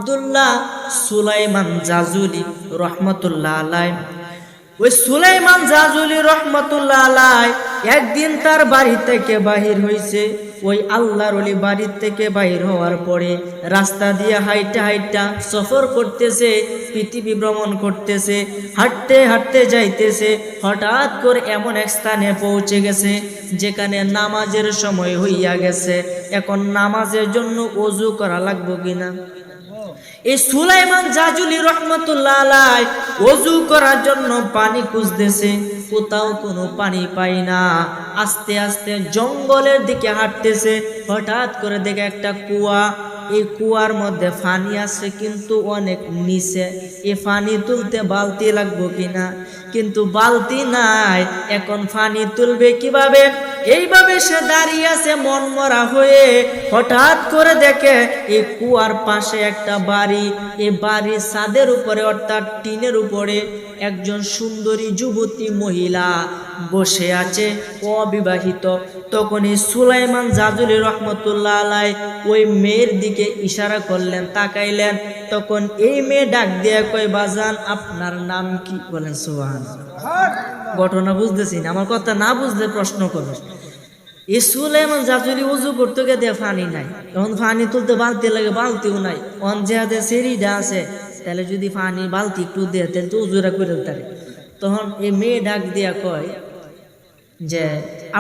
আব্দুল্লাহ সুলাইমান জাজুলি রহমতুল্লাহ আলাইহি। ওই সুলাইমান জাজুলি রহমতুল্লাহ আলাইহি একদিন তার বাড়ি থেকে বাহির হইছে। ওই আল্লাহর ওলি বাড়ি থেকে বাহির হওয়ার পরে রাস্তা দিয়ে হাইটা হাইটা সফর করতেছে, পৃথিবী ভ্রমণ করতেছে, হাঁটতে হাঁটতে যাইতেছে। হঠাৎ করে এমন এক স্থানে পৌঁছে গেছে যেখানে নামাজের সময় হইয়া গেছে। এখন নামাজের জন্য ওযু করা লাগবে কিনা? এই সুলাইমান জাজুলি রহমতুল্লাহ আলাইহি ওযু করার জন্য পানি খুঁজতেছে, কোথাও কোনো পানি পাই না। আস্তে আস্তে জঙ্গলের দিকে হাঁটতেছে। হঠাৎ করে দেখে একটা কুয়া। এই কুয়ার মধ্যে পানি আছে কিন্তু অনেক নিচে। এই পানি তুলতে বালতি লাগবে কিনা? কিন্তু বালতি নাই। এখন পানি তুলবে কিভাবে? এইভাবে সে দাঁড়িয়ে আছে মন মরা হয়ে। হঠাৎ করে দেখে এই কুয়ার পাশে একটা বাড়ি। এই বাড়ির ছাদের উপরে অর্থাৎ টিনের উপরে একজন সুন্দরী যুবতী মহিলা বসে আছে, অবিবাহিত। তখন এই সুলাইমান জাজুলি রহমতুল্লাহ আলাইহি ওই মেয়ের দিকে ইশারা করলেন, তাকাইলেন। তখন এই মেয়ে ডাক দিয়ে কয়, বাজান আপনার নাম কি? বলেন সুবহানাল্লাহ। ঘটনা বুঝতেছি না, আমার কথা না বুঝলে প্রশ্ন করবে। এই সুলাইমান জাজুলি ওযু করতে গিয়ে পানি নাই। এখন পানি তুলতে বালতি লাগে, বালতিও নাই। অন যেহাতে সেরিটা আছে, তাহলে যদি পানি বালতি একটু দেয় তাহলে তো ওযুরা করে তারে। তখন এই মেয়ে ডাক দিয়া কয় যে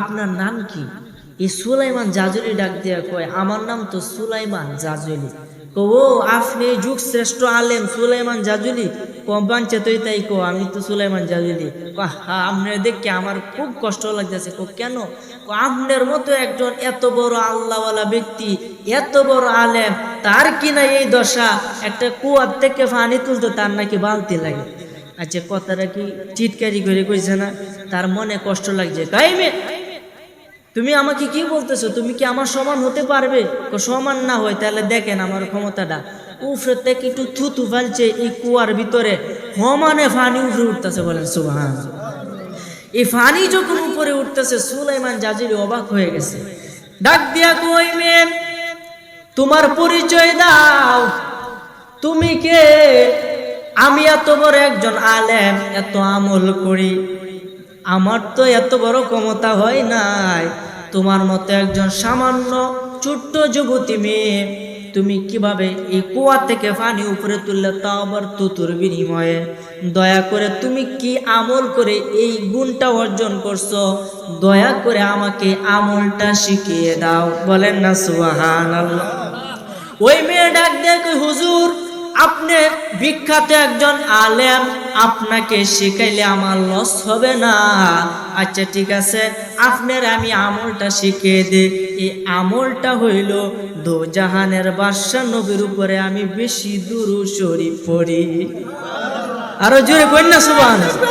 আপনার নাম কি? এই সুলাইমান জাজুলি ডাক দিয়া কয়, আমার নাম তো সুলাইমান জাজুলি। ও আপনি যুগ শ্রেষ্ঠ আলেম সুলাইমান জাজুলি? কম্পাঞ্চে তুই তাই কো, আমি তো সুলাইমান জাজুলি। আপনার দেখে আমার খুব কষ্ট লাগতেছে। কেন? আপনার মতো একজন এত বড় আল্লাহওয়ালা ব্যক্তি, এত বড় আলেম, তার কিনা এই দশা। একটা কুয়ার থেকে পানি তুলতে তার নাকি বালতি লাগে। আচ্ছা, কথাটা কি চিৎকারি করে কইছে না? তার মনে কষ্ট লাগছে। কাইমে তুমি আমাকে কি বলতেছো? তুমি কি আমার সমান হতে পারবে? সমান না হয় তাহলে দেখেন আমার ক্ষমতাটা। উফরে থেকে একটু থুতু ফেলছে এই কুয়ার ভিতরে, সমানে পানি উপরে উঠতেছে। বলেন সুবহানাল্লাহ। এই পানি যখন উপরে উঠতেছে সুলাইমান জাজুলি অবাক হয়ে গেছে। ডাক দিয়া কই, মেয়ে তোমার পরিচয় দাও, তুমি কে? আমি এত বড় একজন আলেম, এত আমল করি, আমার তো এত বড় ক্ষমতা হয় নাই। তোমার মতো একজন সামান্য ছোট্ট যুবতী মেয়ে, তুমি কিভাবে এই কুয়া থেকে পানি উপরে তুললে, তাও আবার তুতুর বিনিময়ে? দয়া করে তুমি কি আমল করে এই গুণটা অর্জন করছো? দয়া করে আমাকে আমলটা শিখিয়ে দাও। বলেন না সুবহানাল্লাহ। ওই মেয়ে ডাক দেয়, হুজুর আপনি বিখ্যাত একজন আলেম, আপনাকে শিখাইলে আমার লস হবে না। আচ্ছা ঠিক আছে, আপনার আমি আমলটা শিখিয়ে দিই। এই আমলটা হইল দো জাহানের বাদশাহ নবীর উপরে আমি বেশি দুরূদ শরীফ পড়ি। আরো জোরে কইন না সুবহানাল্লাহ।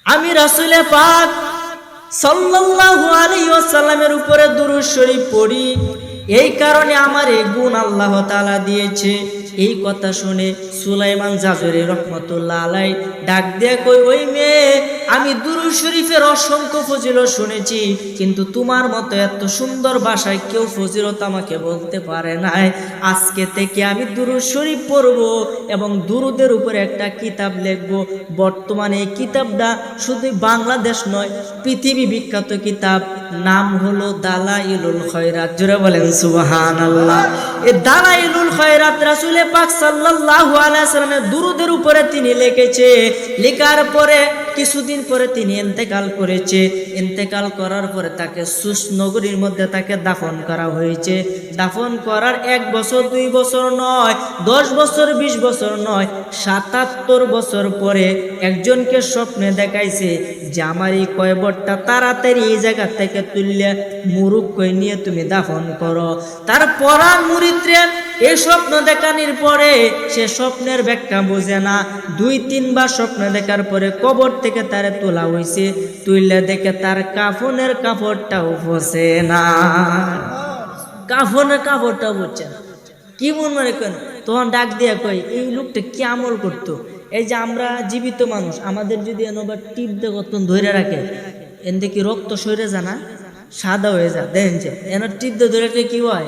আমি রাসূল পাক সাল্লাল্লাহু আলাইহি ওয়াসাল্লামের উপরে দুরূদ শরীফ পড়ি, এই কারণে আমার এই গুণ আল্লাহ তাআলা দিয়েছে। এই কথা শুনে সুলাইমান জাজুলি রহমতুল্লাহ আলাইহি ডাক দিয়ে কই, ওই মেয়ে আমি দুরূদ শরীফের অসংখ্য ফজিলত শুনেছি, কিন্তু তোমার মতো এত সুন্দর ভাষায় কেউ ফজিলত আমাকে বলতে পারে নাই। আজকে থেকে আমি দুরূদ শরীফ পড়ব এবং দুরূদের উপরে একটা কিতাব লিখব। বর্তমানে এই কিতাবটা শুধু বাংলাদেশ নয়, পৃথিবী বিখ্যাত কিতাব। নাম হলো দালাইলুল খয়রাত। জোরে বলেন সুবহানাল্লাহ। এই দালাইলুল খয়রাত রাসূল পাক সাল্লাল্লাহু আলাইহি ওয়াসাল্লামের দুরূদের উপরে তিনি লিখেছে। লেখার পরে কিছুদিন পরে তিনি ইন্তেকাল করেছে। ইন্তেকাল করার পরে তাকে সুস নগরীর মধ্যে তাকে দাফন করা হয়েছে। দাফন করার 1 বছর 2 বছর নয়, 10 বছর 20 বছর নয়, 77 বছর পরে একজনকে স্বপ্নে দেখাইছে যে আমার এই কয়বরটা তাড়াতাড়ি এই জায়গা থেকে তুললে মুরুখ কই নিয়ে তুমি দাফন করো। তার পরাণ মুরিদরে এই স্বপ্ন দেখানোর পরে সে স্বপ্নের ব্যাখ্যা বোঝে না। 2-3 বার স্বপ্ন দেখার পরে কবর থেকে তারে তোলা হয়েছে। তুললে দেখে তার কাফনের কাপড়টাও ফসে না। কাফনের কাপড়টাও বুঝছে না। কি মনে কেন? তখন ডাক দিয়া কই, এই লোকটা কি আমল করতো? এই যে আমরা জীবিত মানুষ, আমাদের যদি এনবার টিপ দিয়ে কতক্ষণ ধরে রাখে, এনতে কি রক্ত সরে যায় না, সাদা হয়ে যায়, দেখেন যে এন টিপ দিয়ে ধরে কি হয়,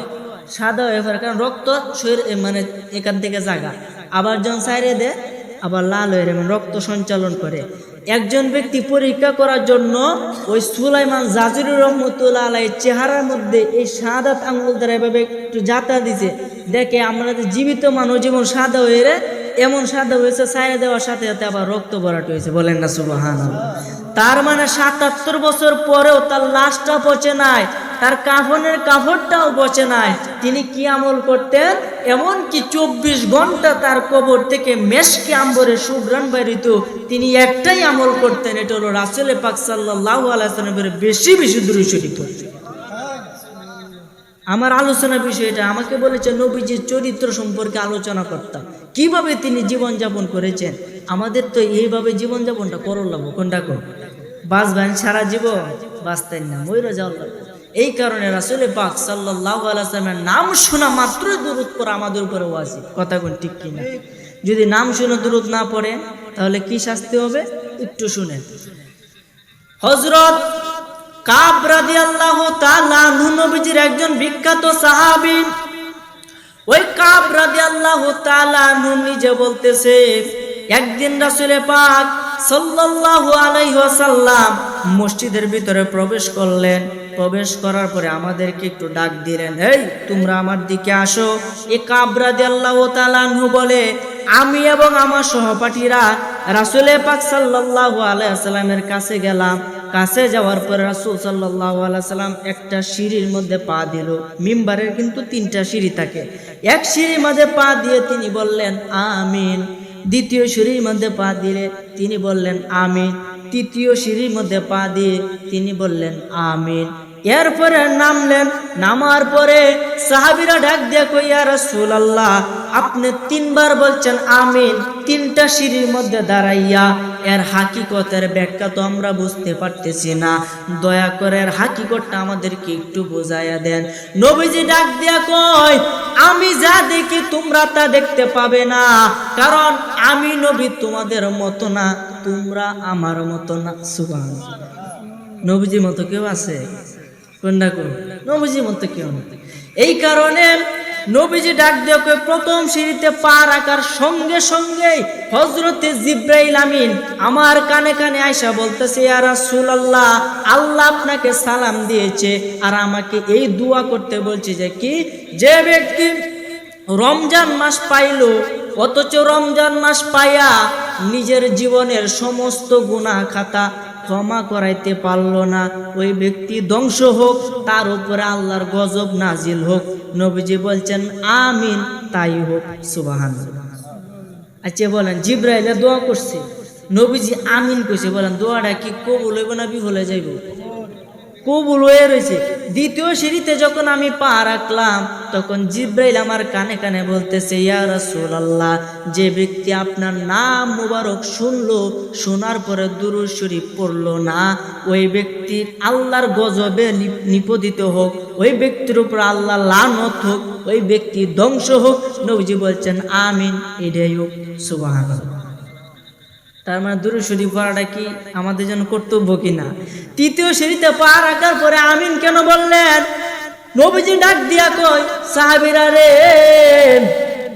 সাদা হয়ে পড়ে, কারণ রক্ত শরীর মানে এখান থেকে জাগা, আবার যখন সাইরে দেয় আবার লাল হয়ে মানে রক্ত সঞ্চালন করে। একজন ব্যক্তি পরীক্ষা করার জন্য ওই সুলাইমান জাজুরি রহমতুল্লাহ আলাইহির চেহারার মধ্যে এই শাহাদাত আঙ্গুল দ্বারা এভাবে একটু যাতা দিছে, দেখে আমরা যে জীবিত মানুষ যেমন সাদা হয়ে রে এমন সাদা হয়েছে, সাইরে দেওয়ার সাথে সাথে আবার রক্ত ভরাট হয়েছে, বলেন না সুবহানাল্লাহ। তার মানে ৭৭ বছর পরেও তার লাশটা পচে নাই, তার কাফনের কাপড়টাও পচে নাই। তিনি কি আমল করতেন, এমনকি ২৪ ঘন্টা তার কবর থেকে মেশকে আম্বরে সুঘ্রাণ বেরিত, তিনি একটাই আমল করতেন, এটা হলো রাসূল পাক সাল্লাল্লাহু আলাইহি ওয়াসাল্লামের বেশি বেশি দুরূদ শরীফ পড়তেন। আমার আলোচনা বিষয়টা আমাকে বলেছে নবীজির চরিত্র সম্পর্কে আলোচনা করতাম, কিভাবে তিনি জীবনযাপন করেছেন। আমাদের তো এইভাবে জীবনযাপনটা করলাম, কোনটা কোন বাঁচবেন সারা জীবন, বাঁচতেন না, মইরা যাওয়া। এই কারণে রাসূল পাক সাল্লাল্লাহু আলাইহি ওয়াসাল্লামের নাম শোনা মাত্রই দুরূদ পড়া আমাদের উপরে ওয়াজিব, কথা কোন ঠিক কিনা? যদি নাম শুনে দুরূদ না পড়ে তাহলে কি শাস্তি হবে একটু শুনেন। হযরত কাব রাদিয়াল্লাহু তাআলা আনহু নবীজির একজন বিখ্যাত সাহাবী। ওই কাব রাদিয়াল্লাহু তাআলা আনহু নিজে বলতেছে, একদিন রাসূল পাক সাল্লাল্লাহু আলাইহি ওয়াসাল্লাম মসজিদের ভিতরে প্রবেশ করলেন। প্রবেশ করার পরে আমাদেরকে একটু ডাক দিলেন, এই তোমরা আমার দিকে আসো। এ কাব রাদিয়াল্লাহু তাআলা আনহু বলে, আমি এবং আমার সহপাঠীরা রাসূল পাক সাল্লাল্লাহু আলাইহি ওয়াসাল্লামের কাছে গেলাম। কাছে যাওয়ার পরে রাসূল সাল্লাল্লাহু আলাইহি ওয়াসাল্লাম একটা সিঁড়ির মধ্যে পা দিল। মিম্বারের কিন্তু 3টা সিঁড়ি থাকে, এক সিঁড়ির মধ্যে পা দিয়ে তিনি বললেন আমিন। দ্বিতীয় সিঁড়ির মধ্যে পা দিলে তিনি বললেন আমিন। তৃতীয় সিঁড়ির মধ্যে পা দিয়ে তিনি বললেন আমিন। এরপরে নামলেন। নামার পরে সাহাবীরা ডাক দিয়ে কই, ইয়া রাসূলুল্লাহ, আপনি 3বার বলছেন আমিন 3টা সিঁড়ির মধ্যে দাঁড়াইয়া, এর হাকিকতের ব্যাখ্যা তো আমরা বুঝতে পারতেছি না, দয়া করে এর হাকিকতটা আমাদেরকে একটু বোঝাইয়া দেন। নবীজি ডাক দিয়া কয়, আমি যা দেখি তোমরা তা দেখতে পাবে না, কারণ আমি নবী তোমাদের মতো না, তোমরা আমার মতো না। সুবহানাল্লাহ। নবীজির মতো কেউ আছে? কোনটা কোন? নবীজির মতো কেউ না। এই কারণে নবীজি ডাক দিয়ে কই, প্রথম সিঁড়িতে পা রাখার সঙ্গে সঙ্গে হযরতে জিবরাইল আমিন আমার কানে কানে আয়সা বলতেছে, ইয়া রাসূলুল্লাহ, আল্লাহ আপনাকে সালাম দিয়েছে আর আমাকে এই দোয়া করতে বলছে যে কি, যে ব্যক্তি রমজান মাস পাইলো অথচ রমজান মাস পাইয়া নিজের জীবনের সমস্ত গুনাহ খাতা ক্ষমা করাইতে পারলো না, ওই ব্যক্তি ধ্বংস হোক, তার উপরে আল্লাহর গজব নাজিল হোক। নবীজি বলছেন আমিন, তাই হোক। সুবহানাল্লাহ। আচ্ছা বলেন, জিবরাইল দোয়া করছে, নবীজি আমিন কইছে, বলেন দোয়াটা কি কবুল হইব না বিফল হয়ে যাইব? কবুল হয়ে রয়েছে। দ্বিতীয় সিঁড়িতে যখন আমি পা রাখলাম তখন জিবরাইল আমার কানে কানে বলতেছে, ইয়া রাসূলুল্লাহ, যে ব্যক্তি আপনার নাম মুবারক শুনলো, শোনার পরে দুরূদ শরীফ পড়লো না, ওই ব্যক্তির আল্লাহর গজবে নিপতিত হোক, ওই ব্যক্তির উপর আল্লাহ লানত হোক, ওই ব্যক্তি ধ্বংস হোক। নবীজি বলছেন আমিন, এটাই হোক। সুবহানাল্লাহ। তার মানে দুরূদ শরীফ পড়াটা কি আমাদের জন্য কর্তব্য কিনা? তৃতীয় সিঁড়িতে পা রাখার পরে আমিন কেন বললেন? নবীজি ডাক দিয়া কয়, সাহাবীরা রে,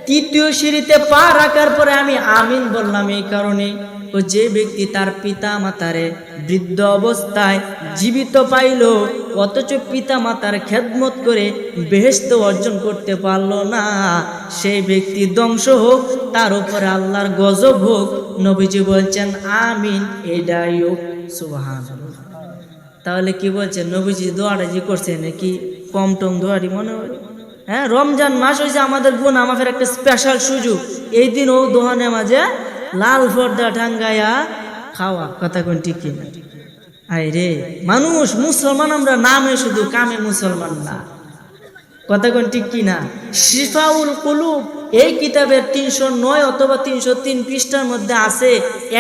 তৃতীয় সিঁড়িতে পা রাখার পরে আমি আমিন বললাম এই কারণে, ও যে ব্যক্তি তার পিতা মাতারে বৃদ্ধ অবস্থায় জীবিত পাইল অথচ পিতা মাতার খেদমত করে বেহেশত অর্জন করতে পারলো না, সেই ব্যক্তি ধ্বংস হোক, তার উপরে আল্লাহর গজব হোক। নবীজি বলছেন আমিন, এটাই হোক। সুবহানাল্লাহ। তাহলে কি বলছেন, নবীজি দোয়াটা যে করছেন কি কম টম দোয়াটি মনে হয়? হ্যাঁ, রমজান মাস হয়েছে আমাদের গুনাহ মাফের একটা স্পেশাল সুযোগ। এই দিন ও দোহানে মাঝে লাল পর্দা টাঙ্গাইয়া খাওয়া, কথা কোন ঠিক কিনা? আই রে, মানুষ মুসলমান আমরা, নামে শুধু, কামে মুসলমান না, কথা কোন ঠিক কিনা? শিফাউল কুলুব এই কিতাবের 309 অথবা 303 পৃষ্ঠার মধ্যে আছে,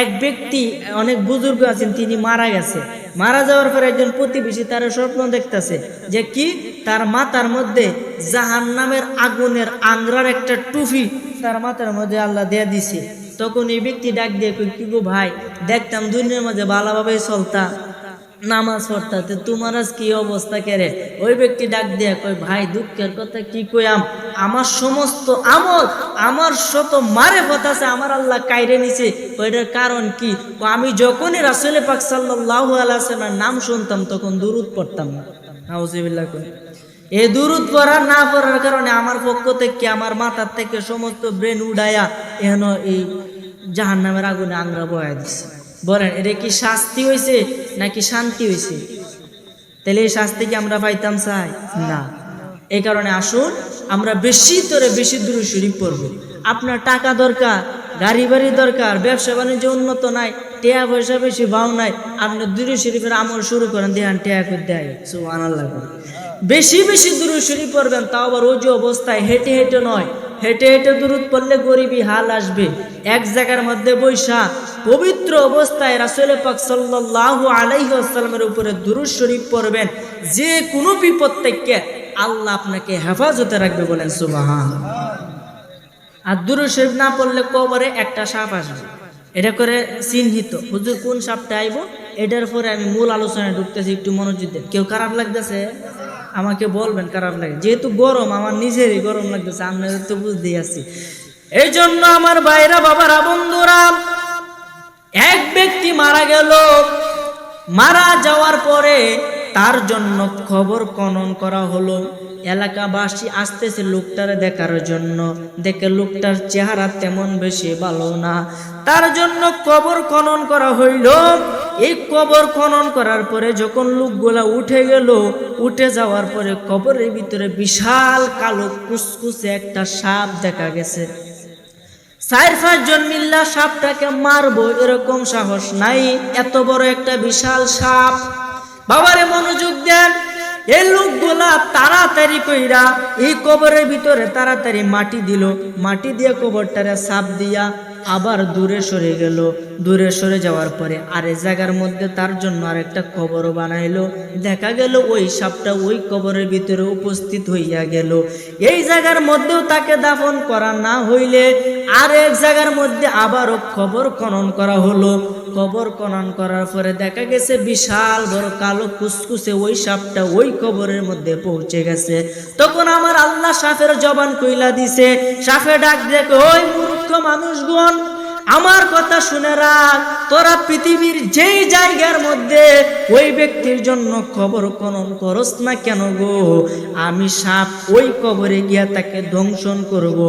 এক ব্যক্তি, অনেক বুজুর্গ আছেন, তিনি মারা গেছে। মারা যাওয়ার পর একজন প্রতিবেশী তার স্বপ্ন দেখতেছে যে কি, তার মাথার মধ্যে জাহান্নামের আগুনের আংরার একটা টুপি তার মাথার মধ্যে আল্লাহ দিয়ে দিছে। তখন এই ব্যক্তি ডাক দিয়ে কই, কি গো ভাই, দেখতাম দুনিয়ার মাঝে ভালোভাবে চলতা, নামাজ পড়তে তোমার আজ কি অবস্থা কেরে? ওই ব্যক্তি ডাক দিয়া কয়, ভাই দুঃখের কথা কি কইয়াম, আমার সমস্ত আমল, আমার শত মারেফত আছে আমার আল্লাহ কাইরে নিছে। ওইটার কারণ কি? আমি যখনই রাসূল পাক সাল্লাল্লাহু আলাইহি ওয়াসাল্লামের নাম শুনতাম তখন দুরূদ পড়তাম না। নাউজুবিল্লাহ। এই দুরূদ পড়া না পড়ার কারণে আমার পক্ষ থেকে, আমার মাথার থেকে সমস্ত ব্রেন উড়াইয়া এহেন এই জাহান্নামের আগুনে আংরা বয়া দিছে। বলেন এটা কি শাস্তি হয়েছে নাকি শান্তি হয়েছে? তাহলে এই শাস্তি কি আমরা পাইতাম চাই না? এই কারণে আসুন আমরা বেশি করে বেশি দুরূদ শরীফ পড়ব। আপনার টাকা দরকার, গাড়ি বাড়ি দরকার, ব্যবসা বাণিজ্য উন্নত নাই, টেয়া পয়সা বেশি ভাও নাই, আপনি দুরূদ শরীফের আমল শুরু করেন, দেখান টেয়া করে দেয়। সুবহানাল্লাহ। বেশি বেশি দুরূদ শরীফ পড়বেন, তাও আবার ওই যে অবস্থায় হেঁটে হেঁটে নয়। হেঁটে হেঁটে দুরূদ পড়লে গরিবী হাল আসবে। এক জায়গার মধ্যে বৈশা পবিত্র অবস্থায় রাসূল পাক সাল্লাল্লাহু আলাইহি ওয়াসাল্লামের উপরে দুরূদ শরীফ পড়বেন, যে কোনো বিপদ থেকে আল্লাহ আপনাকে হেফাজতে রাখবে। বলেন সুবহানাল্লাহ। আর দুরূদ শরীফ না পড়লে কবরে একটা সাপ আসবে, এটা করে চিহ্নিত। হুজুর কোন সাপটা আইব, এটার পরে আমি মূল আলোচনায় ঢুকতেছি, একটু মনোযোগ দেন। কেউ খারাপ লাগতেছে আমাকে বলবেন খারাপ লাগে, যেহেতু গরম, আমার নিজেরই গরম লাগতেছে, আপনাদের তো বুঝতেই আছি। এই জন্য আমার ভাইরা, বাবারা, বন্ধুরা, এক ব্যক্তি মারা গেল। মারা যাওয়ার পরে তার জন্য খবর খনন করা হলো। এলাকাবাসী আসতেছে লোকটারে দেখার জন্য। দেখে লোকটার চেহারা তেমন বেশি ভালো না, তার জন্য কবর খনন করা হইল। এই কবর খনন করার পরে যখন লোকগুলা উঠে গেল, উঠে যাওয়ার পরে কবরের ভিতরে বিশাল কালো কুচকুচে একটা সাপ দেখা গেছে। 4-5 জন মিল্লা সাপটাকে মারবো এরকম সাহস নাই, এত বড় একটা বিশাল সাপ। বাবারে মনোযোগ দেন। এই লোকগুলা তাড়াতাড়ি কইরা এই কবরের ভিতরে তাড়াতাড়ি মাটি দিল। মাটি দিয়ে কবরটারে সাপ দিয়া আবার দূরে সরে গেল। দূরে সরে যাওয়ার পরে আরে জায়গার মধ্যে তার জন্য আরেকটা কবর বানাইলো। দেখা গেল ওই সাপটা ওই কবরের ভিতরে উপস্থিত হইয়া গেল। এই জায়গার মধ্যেও তাকে দাফন করা না হইলে আর এক জায়গার মধ্যে আবারও কবর খনন করা হলো। কবর খনন করার পরে দেখা গেছে বিশাল বড় কালো কুচকুচে ওই সাপটা ওই কবরের মধ্যে পৌঁছে গেছে। তখন আমার আল্লাহ সাপের জবান কইলা দিছে। সাপে ডাক দেখে, ওই মূর্খ মানুষগণ, আমার কথা শুনে রাখ, তোরা পৃথিবীর যেই জায়গার মধ্যে ওই ব্যক্তির জন্য কবর খনন করস না কেন গো, আমি সাপ ওই কবরে গিয়া তাকে ধ্বংসন করব।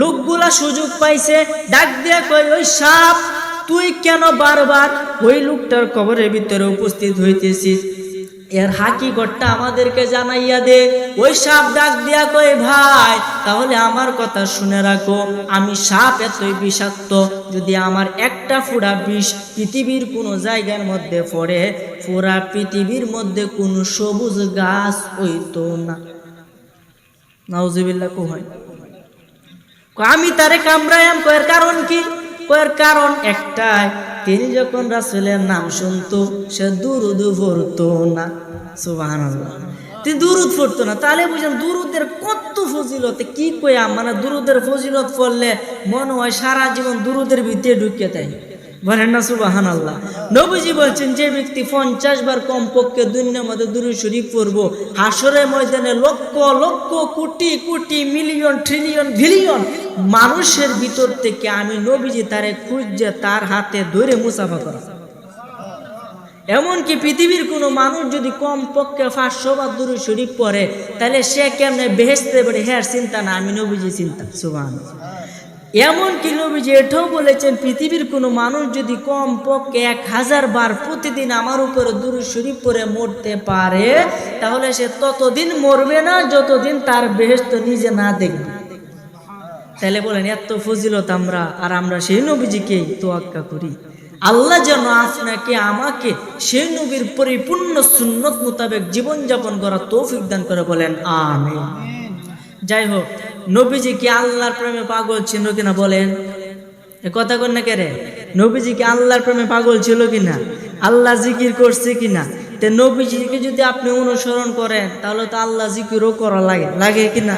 লোকগুলা সুযোগ পাইছে, ডাক দিয়া কই, ওই সাপ তুই কেন বারবার ওই লোকটার কবরের ভিতরে উপস্থিত হইতেছিস? এর হাকিকতটা আমাদেরকে জানাইয়া দে। ওই সাপ ডাক দিয়া কই, ভাই তাহলে আমার কথা শুনে রাখো, আমি সাপ এতই বিষাক্ত, যদি আমার একটা ফোঁটা বিষ পৃথিবীর কোনো জায়গার মধ্যে পড়ে, পুরা পৃথিবীর মধ্যে কোনো সবুজ গাছ হইতো না। নাউজুবিল্লাহ। কই আমি তারে কামড়ায়াম, কয়ের কারণ কি? কয়ের কারণ একটাই, তিনি যখন রাসূলের নাম শুনতো সে দুরূদ পড়তো না। সুবহানাল্লাহ। তিনি দুরূদ পড়তো না, তাহলে বুঝেন দুরূদের কত ফজিলত। কি কইয়া, মানে দুরূদের ফজিলত পড়লে মনে হয় সারা জীবন দুরূদের ভিতরে ঢুকে যায়। বলেন না সুবহানাল্লাহ। নবীজি বলছেন, যে ব্যক্তি 50 বার কমপক্ষে দুনিয়ার মধ্যে দুরূদ শরীফ পড়বো, হাসরের ময়দানে lakh lakh crore crore million trillion billion মানুষের ভিতর থেকে আমি নবীজি তারে খুঁজে তার হাতে ধরে মুসাফা করা। এমনকি পৃথিবীর কোনো মানুষ যদি কমপক্ষে 500 বার দুরূদ শরীফ পড়ে, তাহলে সে কেমনে বেহেশতে পারে, হ্যাঁ চিন্তা না, আমি নবীজি চিন্তা। সুবহানাল্লাহ। এমনকি নবীজি এটাও বলেছেন, পৃথিবীর কোনো মানুষ যদি কমপক্ষে 1000 বার প্রতিদিন আমার উপরে দুরূদ শরীফ পড়ে মরতে পারে, তাহলে সে ততদিন মরবে না যতদিন তার বেহেশত নিজে না দেখবে। তাহলে বলেন এত ফজিলত আমরা, আর আমরা সেই নবীজিকেই তোয়াক্কা করি। আল্লাহ যেন আপনাকে আমাকে সেই নবীর পরিপূর্ণ সুন্নত মোতাবেক জীবনযাপন করার তৌফিক দান করে। বলেন আমিন। যাই হোক, নবীজি কি আল্লাহর প্রেমে পাগল ছিল কিনা বলেন? এ কথা কন না কেরে? নবীজি কি আল্লাহর প্রেমে পাগল ছিল কিনা? আল্লাহ জিকির করছে কিনা? তে নবীজিকে যদি আপনি অনুসরণ করেন তাহলে তো আল্লাহ জিকিরও করা লাগে, লাগে কিনা?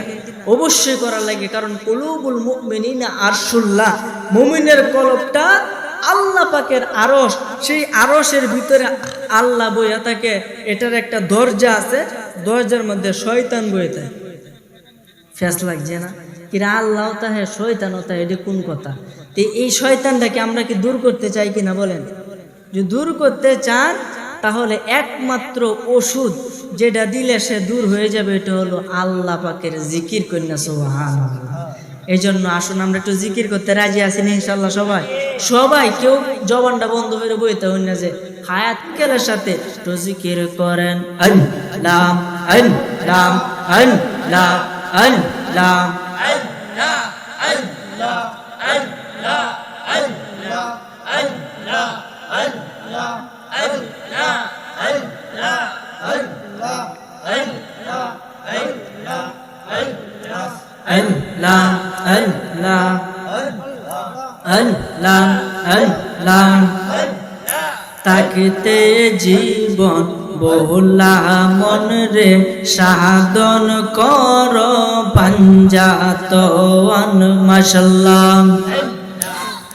অবশ্যই করা লাগে, কারণ কুলুবুল মুমিনিনা আরশুল্লাহ, মুমিনের কলবটা আল্লাহ পাকের আরশ, সেই আরশের ভিতরে আল্লাহ বইয়া থাকে। এটার একটা দরজা আছে, দরজার মধ্যে শয়তান বইয়া থাকে। ফেস লাগছে না? কিরা আল্লাহ তাহে শয়তান তাহে, এটা কোন কথা? তো এই শয়তানটাকে আমরা কি দূর করতে চাই কিনা বলেন? যদি দূর করতে চান তাহলে একমাত্র ওষুধ যেটা দিলে সে দূর হয়ে যাবে, এটা হলো আল্লাহ পাকের জিকির কন্যা। সুবহানাল্লাহ। এই জন্য আসুন আমরা একটু জিকির করতে রাজি আছি না ইনশাল্লাহ? সবাই কেউ জবানটা বন্ধ করে বইতে হই না, যে হায়াত কেলের সাথে একটু জিকির করেন। আল্লাহ আল্লাহ আল্লাহ আল্লাহ আল্লাহ আল্লাহ আল্লাহ আল্লাহ আল্লাহ আল্লাহ আল্লাহ আল্লাহ আল্লাহ আল্লাহ আল্লাহ আল্লাহ আল্লাহ আল্লাহ আল্লাহ তাকতে জীবন বহুলা মন রে সাধন কর পাঞ্জাতন মাশাআল্লাহ।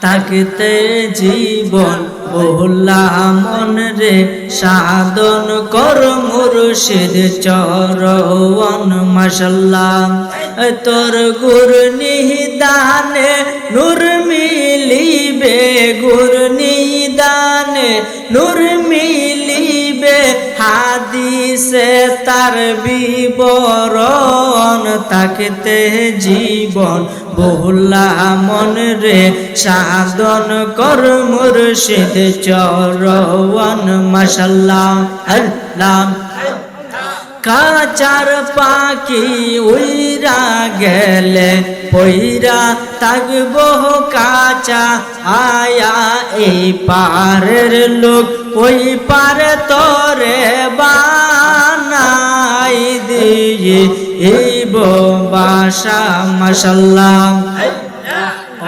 তাকতে জীবন বহুলা মন রে সাধন কর মুর্শিদ চরণ মাশাআল্লাহ। তোর গুর নিদানে নূর মিলিবে, গুর নিদানে নূর মিলিবে, হাদিসে তার বিবরণ। তাকতে জীবন বহুলা মন রে সাধন কর মুর্শিদ চরণ মাশাআল্লাহ। আল্লাহ কাচার পাখি উইরা গেলে পইরা থাকবো কাচা, আয়া এই পারের লোক ওই পারে তরে বানাই দিয়ে এই বাসা মাশাআল্লাহ।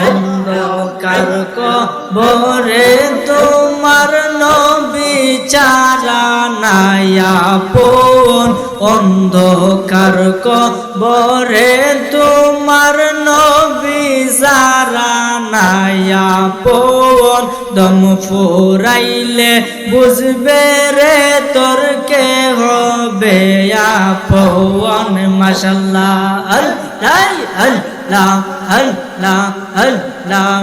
অন্ধকার কবরে তোমার নবী চারা নাই আপন, অন্ধকার কবরে তোমার নবী চারা নাই আপন। দম ফুরাইলে বুঝবে রে তোর কে হবে আপন মাশাআল্লাহ। আল্লাহ আল্লাহ আল্লাহ আল্লাহ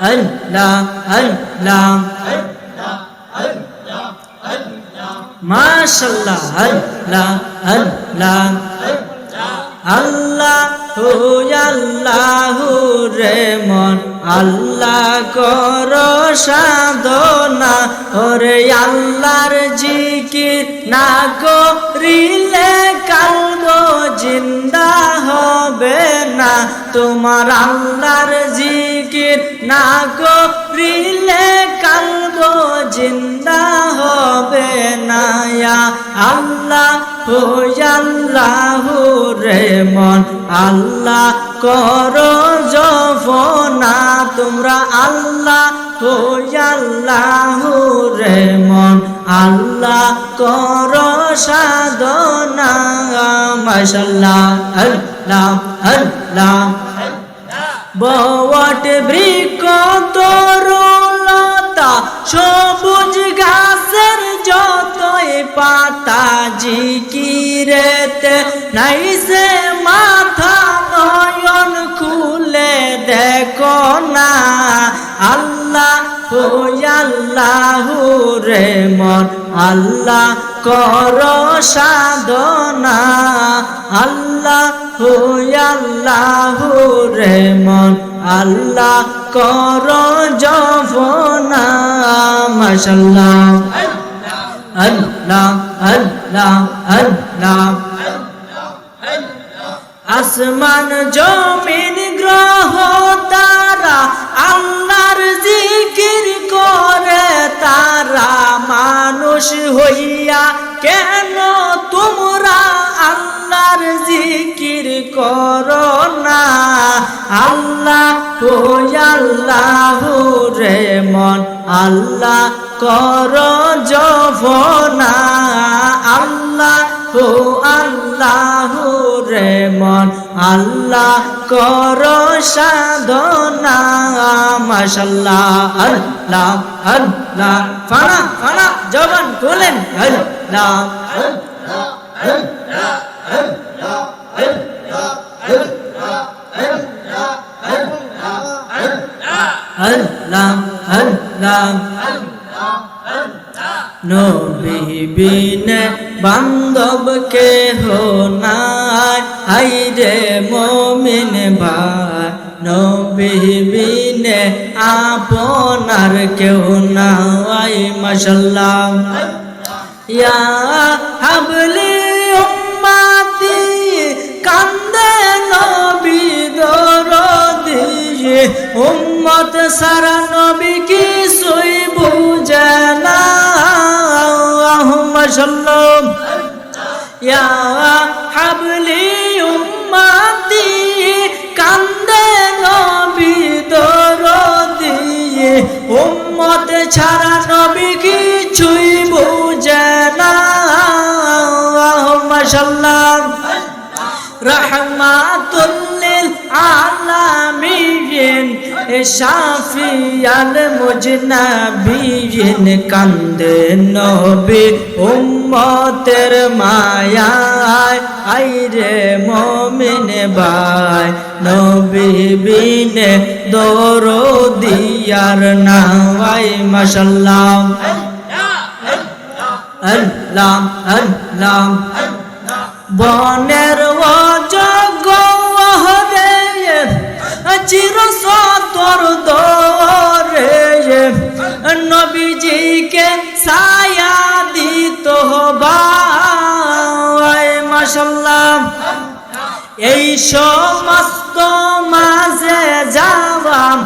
আল্লাহ আল্লাহ মাশাআল্লাহ। আল্লাহ আল্লাহ আল্লাহ আল্লাহ রে মন আল্লাহ কর সাধনা, ওরে আল্লাহর জিকির না করিলে কালব জিন্দা হবে না। তোমার আল্লাহর জিকির না করিলে কালব জিন্দা হবে না। আল্লাহ ও আল্লাহ রে মন আল্লাহ কর জফনা, তোমরা আল্লাহ ও আল্লাহ রে মন আল্লাহ কর সাধনা মাশাআল্লাহ। আল্লাহ আল্লাহ বট বৃক্ষ তরুলতা সবুজ ঘাসের যতই পাতা, জিকিরেতে নাই সে মাথা নয়ন খুলে দেখো না। আল্লাহ ও আল্লাহ রে মন আল্লাহ কর সাধনা, আল্লাহ ও আল্লাহ রে মন আল্লাহ কর জফনা মাশাআল্লাহ। আল্লাহ আল্লাহ আল্লাহ আসমান জমিন গ্রহ তারা আল্লাহর জিকির করে তারা, মানুষ হইয়া কেন তোমরা আল্লাহর জিকির করো না। আল্লাহ ও আল্লাহ রে মন আল্লাহ কর জফনা, আল্লাহ ও আল্লাহ রে মন আল্লাহ কর সাধনা মাশাআল্লাহ আল্লাহ আল্লাহ ফানা ফানা জবান খুলেন আল্লাহ আল্লাহ আল্লাহ নবী বিনে বান্ধব কেহ নাই হায়রে মুমিন ভাই নবী বিনে আপনার কেউ নাই মাশাআল্লাহ ইয়া হাবলি উম্মতি কান্দে নবী দরদি উম্মত সারা নবী কিছুই বুঝে না মাশাআল্লাহ ইয়া হাবলি উম্মতি কান্দে নবী দরদি উম্মত ছাড়া নবী কিছুই বুঝে না মাশাআল্লাহ রহমাতুল লিল আলামিন শাফিয়াল মুজনাবিন কান্দে নবী উম্মতের মায়ায় আইরে মুমিন ভাই নবী বিনে দরদিয়ার নাই মাশাআল্লাহ আল্লাহ আল্লাহ বনের অজগরে চির সতর দরে নবীজিকে ছায়া দিত ভাই মাশাআল্লাহ এই সমস্ত মাঝে যাওয়াম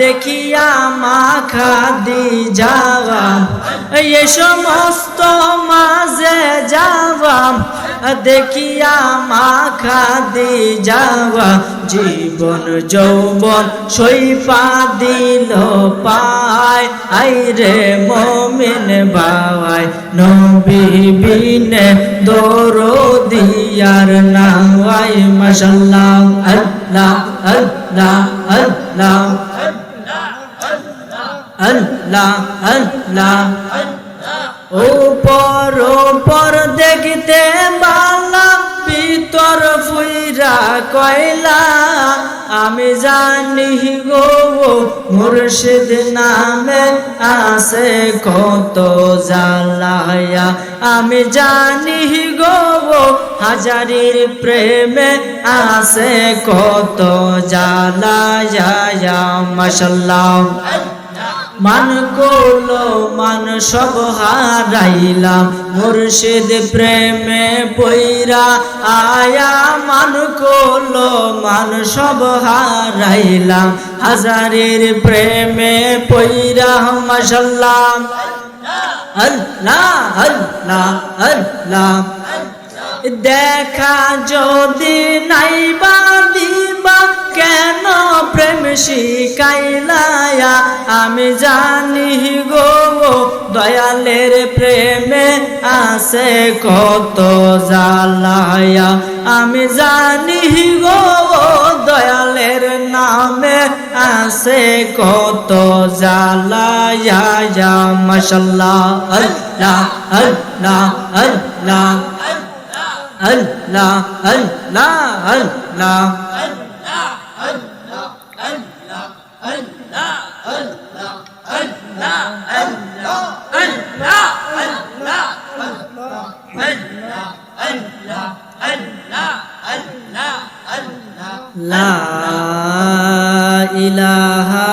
দেখিয়া মাখা দি যাওয়াম এই সমস্ত মাঝে যাওয়াম দেখিয়া মাখা দি যাওয়া জীবন যৌবন সইপা দিল পায় আইরে মুমিন ভাই নবী বিনে দরদিয়ার নাই মাশাআল্লাহ আল্লাহ আল্লাহ আল্লাহ আল্লাহ আল্লাহ উপর উপর দেখতে বালা ভিতর ফুইরা কয়লা আমি জানি গো মুর্শিদ নামে আছে কত জ্বালায়া আমি জানি গো হাজারির প্রেমে আছে কত জ্বালায়া মাশাআল্লাহ মান করলো মান সব হারাইলাম মুর্শিদ প্রেমে পইরা আয়া মান করলো মান সব হারাইলাম হাজারের প্রেমে পইরা মাশাআল্লাহ আল্লাহ আল্লাহ আল্লাহ দেখা যদি নাইবা দিবা কেন প্রেম শিখাইলায়া আমি জানি গো দয়ালের প্রেমে আছে কত জ্বালায়া আমি জানি গো দয়ালের নামে আছে কত জ্বালায়া মাশাআল্লাহ আল্লাহ আল্লাহ আল্লাহ আল্লাহ আল্লাহ আল্লাহ লা ইলাহা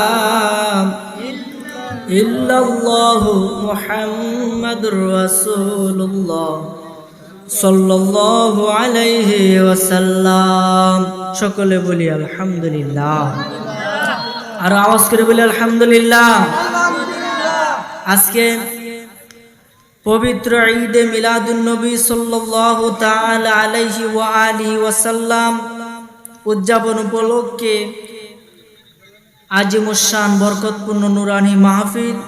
ইল্লাল্লাহু মুহাম্মাদুর রাসূলুল্লাহ সাল্লাল্লাহু আলাইহি ওয়াসাল্লাম। সকলে বলি আলহামদুলিল্লাহ, আর আওয়াজ করে বলি আলহামদুলিল্লাহ। আজকে পবিত্র ঈদে মিলাদুন নবী সাল্লাল্লাহু তাআলা আলাইহি ওয়া আলিহি ওয়াসাল্লাম উদযাপন উপলক্ষে আজিমুশান বরকতপূর্ণ নুরানি মাহফিল,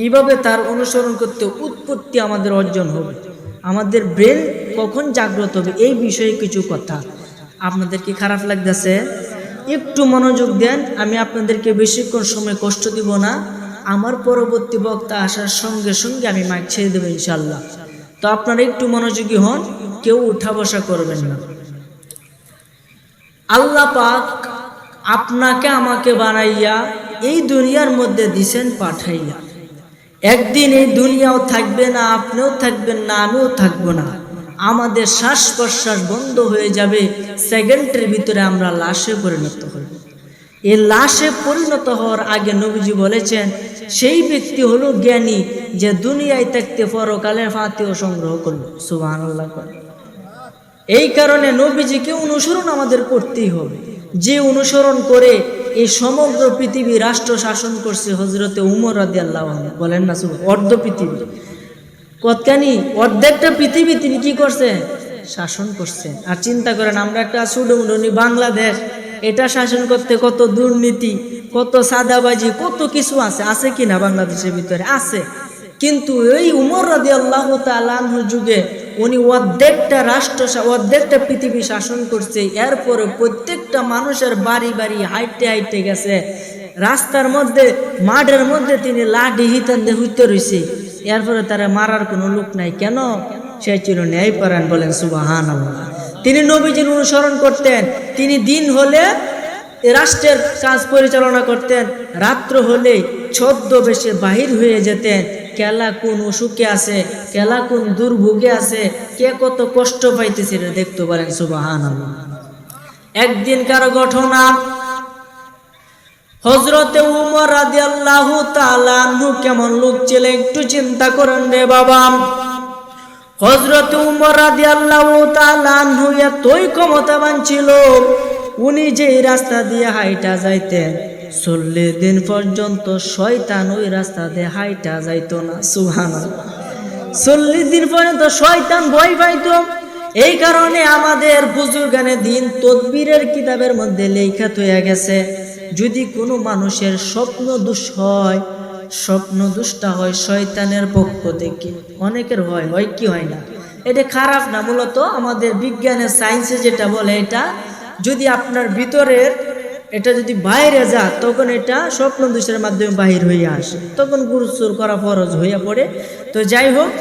এইভাবে তার অনুসরণ করতে উৎপত্তি আমাদের অর্জন হবে। আমাদের ব্রেন কখন জাগ্রত হবে, এই বিষয়ে কিছু কথা। আপনাদের কি খারাপ লাগতেছে? একটু মনোযোগ দেন, আমি আপনাদেরকে বেশিক্ষণ সময় কষ্ট দিব না। আমার পরবর্তী বক্তা আসার সঙ্গে সঙ্গে আমি মাইক ছেড়ে দেবো ইনশাল্লাহ। তো আপনারা একটু মনোযোগী হন, কেউ উঠা বসা করবেন না। আল্লাহ পাক আপনাকে আমাকে বানাইয়া এই দুনিয়ার মধ্যে দিছেন পাঠাইয়া। একদিন এই দুনিয়াও থাকবে না, আপনিও থাকবেন না, আমিও থাকবো না। আমাদের শ্বাস প্রশ্বাস বন্ধ হয়ে যাবে, সেকেন্ডের ভিতরে আমরা লাশে পরিণত হব। এই লাশে পরিণত হওয়ার আগে নবীজি বলেছেন, সেই ব্যক্তি হলো জ্ঞানী যে দুনিয়ায় থাকতে পরকালের ফাতিহা সংগ্রহ করলো। সুবহানাল্লাহ। এই কারণে নবীজিকে অনুসরণ আমাদের করতেই হবে। যে অনুসরণ করে এই সমগ্র পৃথিবী রাষ্ট্র শাসন করছে হযরতে উমর রাদিয়াল্লাহু আনহু, বলেন না অর্ধ পৃথিবী, কতখানি অর্ধেকটা পৃথিবী তিনি কি করছেন? শাসন করছেন। আর চিন্তা করেন আমরা একটা সুডুমডুনি বাংলাদেশ, এটা শাসন করতে কত দুর্নীতি, কত সাদাবাজি, কত কিছু আছে, আছে কিনা বাংলাদেশের ভিতরে? আছে। কিন্তু এই উমর রাদিয়াল্লাহু তাআলা আনহুর যুগে উনি অর্ধেকটা রাষ্ট্র, অর্ধেকটা পৃথিবী শাসন করছে। এরপরে প্রত্যেকটা মানুষের বাড়ি বাড়ি হাইটে হাইটে গেছে, রাস্তার মধ্যে মাঠের মধ্যে তিনি লাঠি হিতান দিয়ে হইতে রয়েছে। এরপরে তারা মারার কোনো লোক নাই। কেন? সে ছিল ন্যায়পরায়ণ। বলেন সুবহানাল্লাহ। তিনি নবীজির অনুসরণ করতেন। তিনি দিন হলে রাষ্ট্রের কাজ পরিচালনা করতেন, রাত্র হলে ছদ্মবেশে বাহির হয়ে যেতেন। কেলা কোন অসুখে আছে, কেলা কোন দুর্ভোগে আছে, কে কত কষ্ট পাইতেছে দেখতে পারেন। সুবহানাল্লাহ। একদিনকার ঘটনা, হযরতে উমর রাদিয়াল্লাহু তাআলা আনহু কেমন লোক ছিল একটু চিন্তা করেন রে বাবা। হযরতে উমর রাদিয়াল্লাহু তাআলা আনহু এতই ক্ষমতাবান ছিল, উনি যে রাস্তা দিয়ে হাইটা যাইতেন 40 দিন পর্যন্ত শয়তান ওই রাস্তা দিয়ে হাইটা যাইতো না। সুবহানাল্লাহ। 40 দিন পর্যন্ত শয়তান ভয় পাইতো। এই কারণে আমাদের বুজুর্গানে দিন তদবিরের কিতাবের মধ্যে লেখা হয়ে গেছে, যদি কোনো মানুষের স্বপ্ন দোষ হয়, স্বপ্ন দোষটা হয় শয়তানের পক্ষ থেকে। অনেকের হয়, হয় কি হয় না? এটা খারাপ না, মূলত আমাদের বিজ্ঞানের সায়েন্সে যেটা বলে, এটা যদি আপনার ভিতরের এটা যদি বাইরে যায় তখন এটা স্বপ্ন দোষের মাধ্যমে বাহির হয়ে আসে, তখন গুরুসুর করা ফরজ হইয়া পড়ে। তো যাই হোক,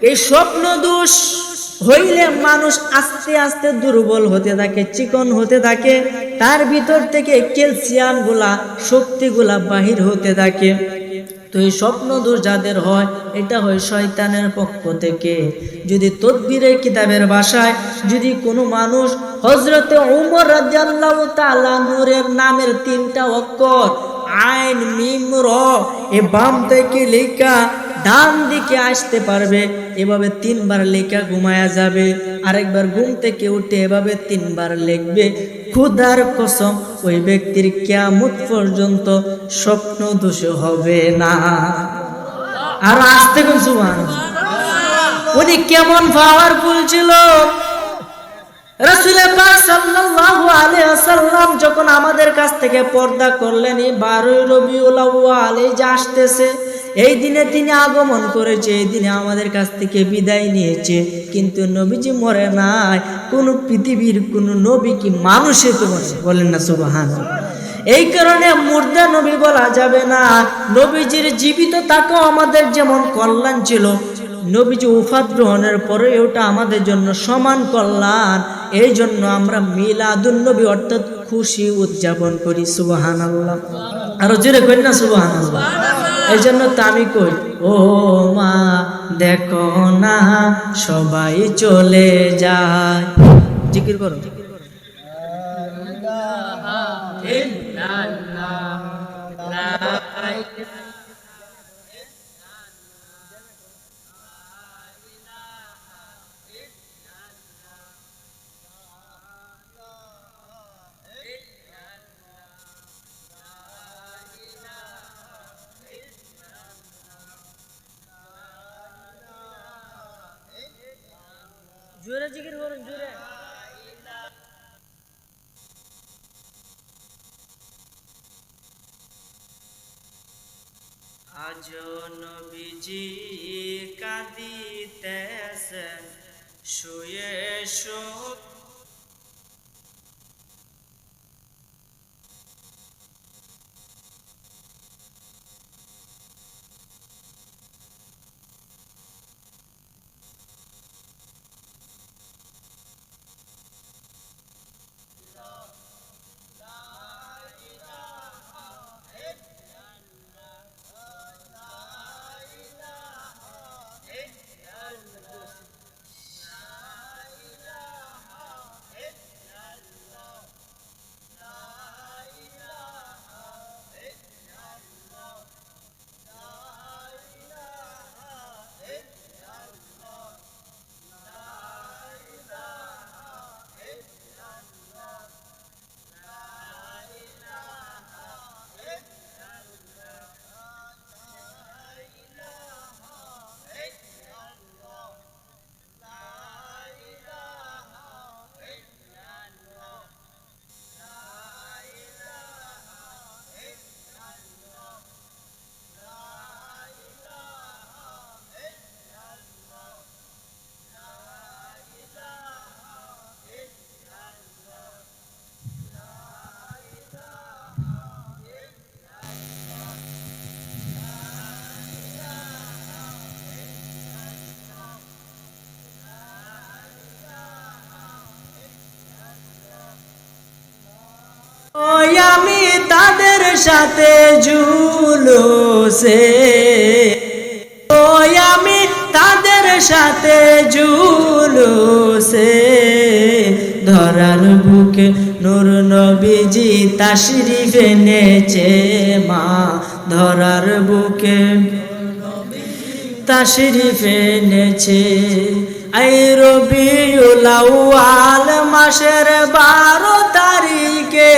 এই স্বপ্ন দোষ হইলে মানুষ আস্তে আস্তে দুর্বল হতে থাকে, চিকন হতে থাকে, তার ভিতর থেকে ক্যালসিয়াম গুলা, শক্তিগুলা বাহির হতে থাকে। তো এই স্বপ্ন দোষ যাদের হয়, এটা হয় শয়তানের পক্ষ থেকে। যদি তদবিরের কিতাবের ভাষায় যদি কোনো মানুষ হযরতে উমর রাদিয়াল্লাহু তাআলা নূরের নামের 3টা অক্ষর আইন মিম র এ বাম থেকে লেখা ডান দিকে আসতে পারবে, এভাবে 3 বার লেখা ঘুমায়া যাবে, আরেকবার ঘুম থেকে উঠে এভাবে 3 বার লিখবে, খোদার কসম ওই ব্যক্তির কিয়ামত পর্যন্ত স্বপ্ন দোষ হবে না। আর আসতে কোন সুবহানাল্লাহ। উনি কেমন পাওয়ারফুল ছিল! রাসূল পাক সাল্লাল্লাহু আলাইহি ওয়াসাল্লাম যখন আমাদের কাছ থেকে পর্দা করলেন, 12 রবিউল আউয়াল এই যে আসতেছে, এই দিনে তিনি আগমন করেছে, এই দিনে আমাদের কাছ থেকে বিদায় নিয়েছে। কিন্তু নবীজি মরে নাই। কোন পৃথিবীর কোন নবী কি মানুষে তো মরে? বলেন না সুবহানাল্লাহ। এই কারণে মুর্দা নবী বলা যাবে না। নবীজির জীবিত থাকাও আমাদের যেমন কল্যাণ ছিল, নবীজি ওফাত গ্রহণের পরে ওটা আমাদের জন্য সমান কল্যাণ। এই জন্য আমরা মিলাদুন নবী অর্থাৎ খুশি উদযাপন করি। সুবহানাল্লাহ। আরো জোরে কই না সুবহানাল্লাহ। এই জন্য তো আমি কই, ও মা দেখো না সবাই চলে যায়, জিকির করো। জোরে জিকির করুন, জোরে। আজ নবীজি কাঁদিতেছেন, শুয়ে শুয়ে ওই আমি তাদের সাথে জুলুসে, ওই আমি তাদের সাথে জুলুসে, ধরার বুকে নূর নবীজি তাশরিফ এনেছে মা, ধরার বুকে তাশরিফ এনেছে। এই রবিউল আউয়াল মাসের 12 তারিখে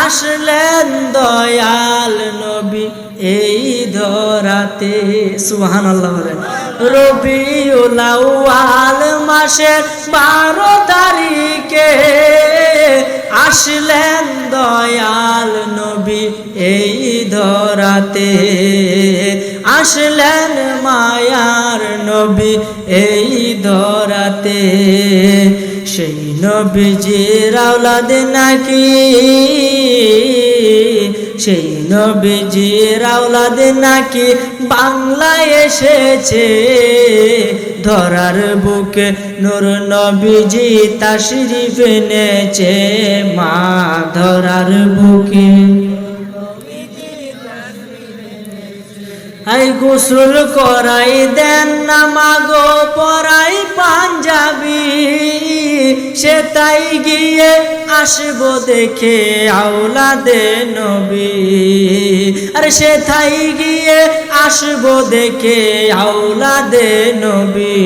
আসলেন দয়াল নবী এই ধরাতে। সুবহানাল্লাহ বলেন। রবিউল আউয়াল মাসের 12 তারিখে আসলেন দয়াল নবী এই ধরাতে, আসলেন মায়ার নবী এই ধরাতে। সেই নবীজির আওলাদ নাকি, সেই নবীজির আওলাদ নাকি বাংলায় এসেছে, ধরার বুকে নূর নবীজি তাশরিফ এনেছে মা, ধরার বুকে। আই গোসল করাই দেন না মাগো পরাই পাঞ্জাবি, সে তাই গিয়ে আসবো দেখে আওলাদে নবী। আরে সে তাই গিয়ে আসবো দেখে আওলাদে নবী।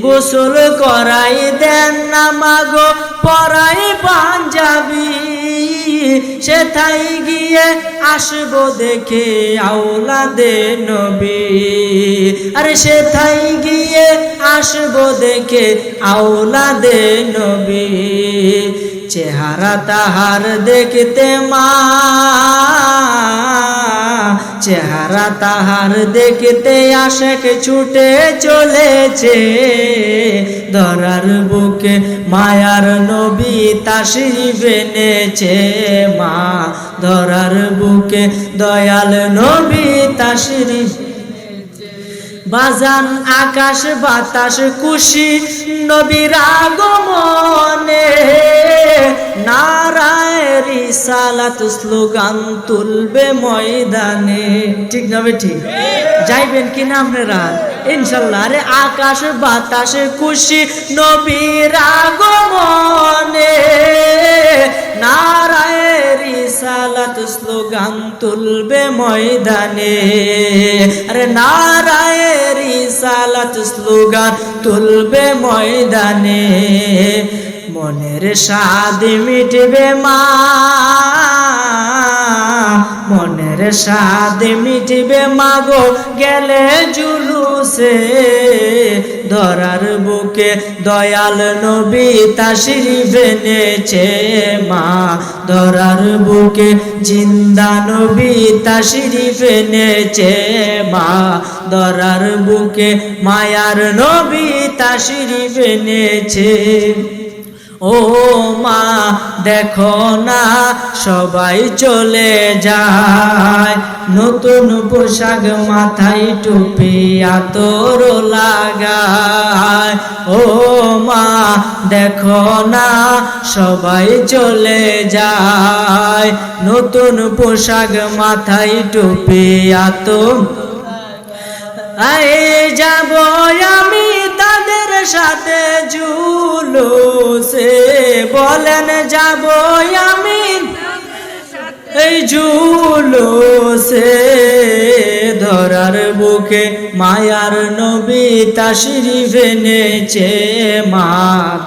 গোসল করাই দেন না মাগো পরাই পাঞ্জাবি, সে তাই গিয়ে আসবো দেখে আওলাদে নবী। আরে সে তাই গিয়ে আসবো দেখে আওলাদে নবী। চেহারা তাহার দেখতে মা, চেহারা তাহার দেখতে আশেক ছুটে চলেছে, ধরার বুকে মায়ার নবী তাশরিফ এনেছে মা, ধরার বুকে দয়াল নবী তাশরিফ। বাজান আকাশ বাতাস খুশি নবীর আগমনে, নারায়ে রিসালাত স্লোগান তুলবে ময়দানে। ঠিক না ঠিক? যাইবেন কি না আপনারা? ইনশাল্লাহ। আরে আকাশ বাতাস খুশি নবীর আগমনে, নারায়ে রিসালাত স্লোগান তুলবে ময়দানে। আরে নারায়ে রিসালাত স্লোগান তুলবে ময়দানে। মনের স্বাদ মিটবে মা, মনের স্বাদ মিটবে মাগো গেলে জুলুসে, ধরার বুকে দয়াল নবী তাশরিফ এনেছে মা, ধরার বুকে জিন্দা নবী তাশরিফ এনেছে মা ধরার বুকে মায়ার নবী তাশরিফ এনেছে ও মা দেখো না সবাই চলে যায় নতুন পোশাক মাথায় টুপি আতর লাগায় ও মা দেখো না সবাই চলে যায় নতুন পোশাক মাথায় টুপি আতর যাব আমি তাদের সাথে জুলুসে বলেন যাব আমি এই জুলুসে ধরার বুকে মায়ার নবী তাশরিফ এনেছে মা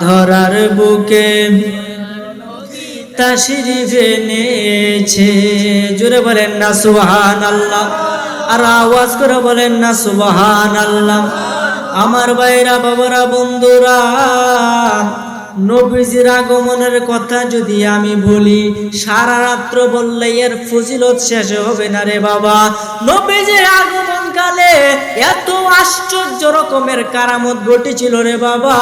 ধরার বুকে তাশরিফ এনেছে জোরে বলেন না সুবহানাল্লাহ আর আওয়াজ করে বলেন না সুবহানাল্লাহ আমার ভাইরা বাবারা বন্ধুরা নবীজির আগমনের কথা যদি আমি বলি সারা রাত্র বললে এর ফজিলত শেষ হবে না রে বাবা নবীজির আগমন কালে এত আশ্চর্য রকমের কারামত ঘটেছিল রে বাবা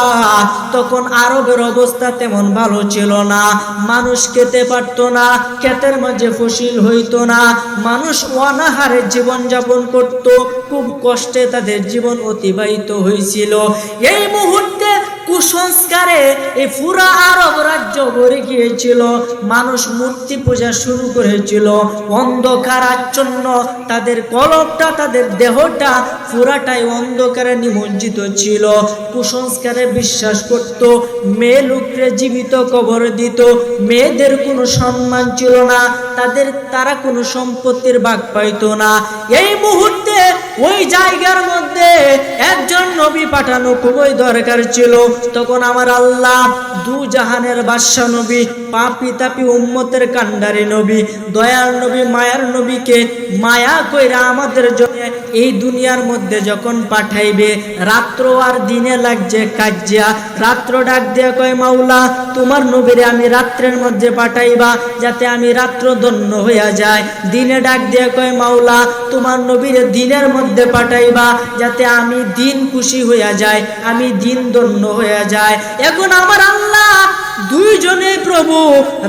তখন আরবের অবস্থা তেমন ভালো ছিল না মানুষ খেতে পারতো না ক্ষেতের মাঝে ফসল হইতো না মানুষ অনাহারে জীবন যাপন করত খুব কষ্টে তাদের জীবন অতিবাহিত হয়েছিল এই মুহূর্তে কুসংস্কারে এই পুরা আরব রাজ্য ভরে গিয়েছিল মানুষ মূর্তি পূজা শুরু করেছিল অন্ধকার আচ্ছন্ন তাদের কলবটা তাদের দেহটা পুরাটাই অন্ধকারে নিমজ্জিত ছিল কুসংস্কারে বিশ্বাস করত মেয়ে লোকরে জীবিত কবর দিত মেয়েদের কোনো সম্মান ছিল না তারা কোনো সম্পত্তির ভাগ পাইতো না এই মুহূর্তে ওই জায়গার মধ্যে একজন নবী পাঠানো খুবই দরকার ছিল তখন আমার আল্লাহ দু জাহানের বাদশা নবী পাপি তাপি উম্মতের কান্ডারি নবী দয়ার নবী মায়ার নবীকে মায়া কইরা আমাদের জন্য এই দুনিয়ার মধ্যে যখন পাঠাইবে রাত্র আর দিনে লাগছে কাজিয়া রাত্র ডাক দিয়া কয় মাওলা তোমার নবীরে আমি রাত্রের মধ্যে পাঠাইবা যাতে আমি রাত্র ধন্য হইয়া যায় দিনে ডাক দিয়া কয় মাওলা তোমার নবীরে দিনের মধ্যে পাঠাইবা যাতে আমি দিন খুশি হইয়া যায় আমি দিন ধন্য হইয়া যায় এখন আমার আল্লাহ দুইজনে প্রভু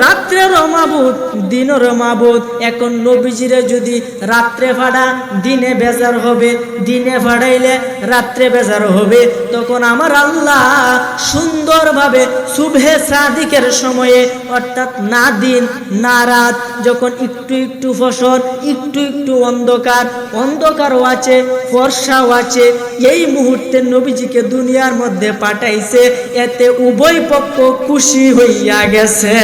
রাত্রের মাবুদ দিনের মাবুদ এখন নবীজিরে যদি রাত্রে ফাড়া দিনে বেজার হবে দিনে ফাড়াইলে রাত্রে বেজার হবে তখন আমার আল্লাহ সুন্দরভাবে সুবহে সাদিকের সময়ে অর্থাৎ না দিন না রাত যখন একটু একটু ফসল একটু একটু অন্ধকারও আছে ফর্সাও আছে এই মুহূর্তে নবীজিকে দুনিয়ার মধ্যে পাঠাইছে এতে উভয় পক্ষ খুশি হইয়া গেছে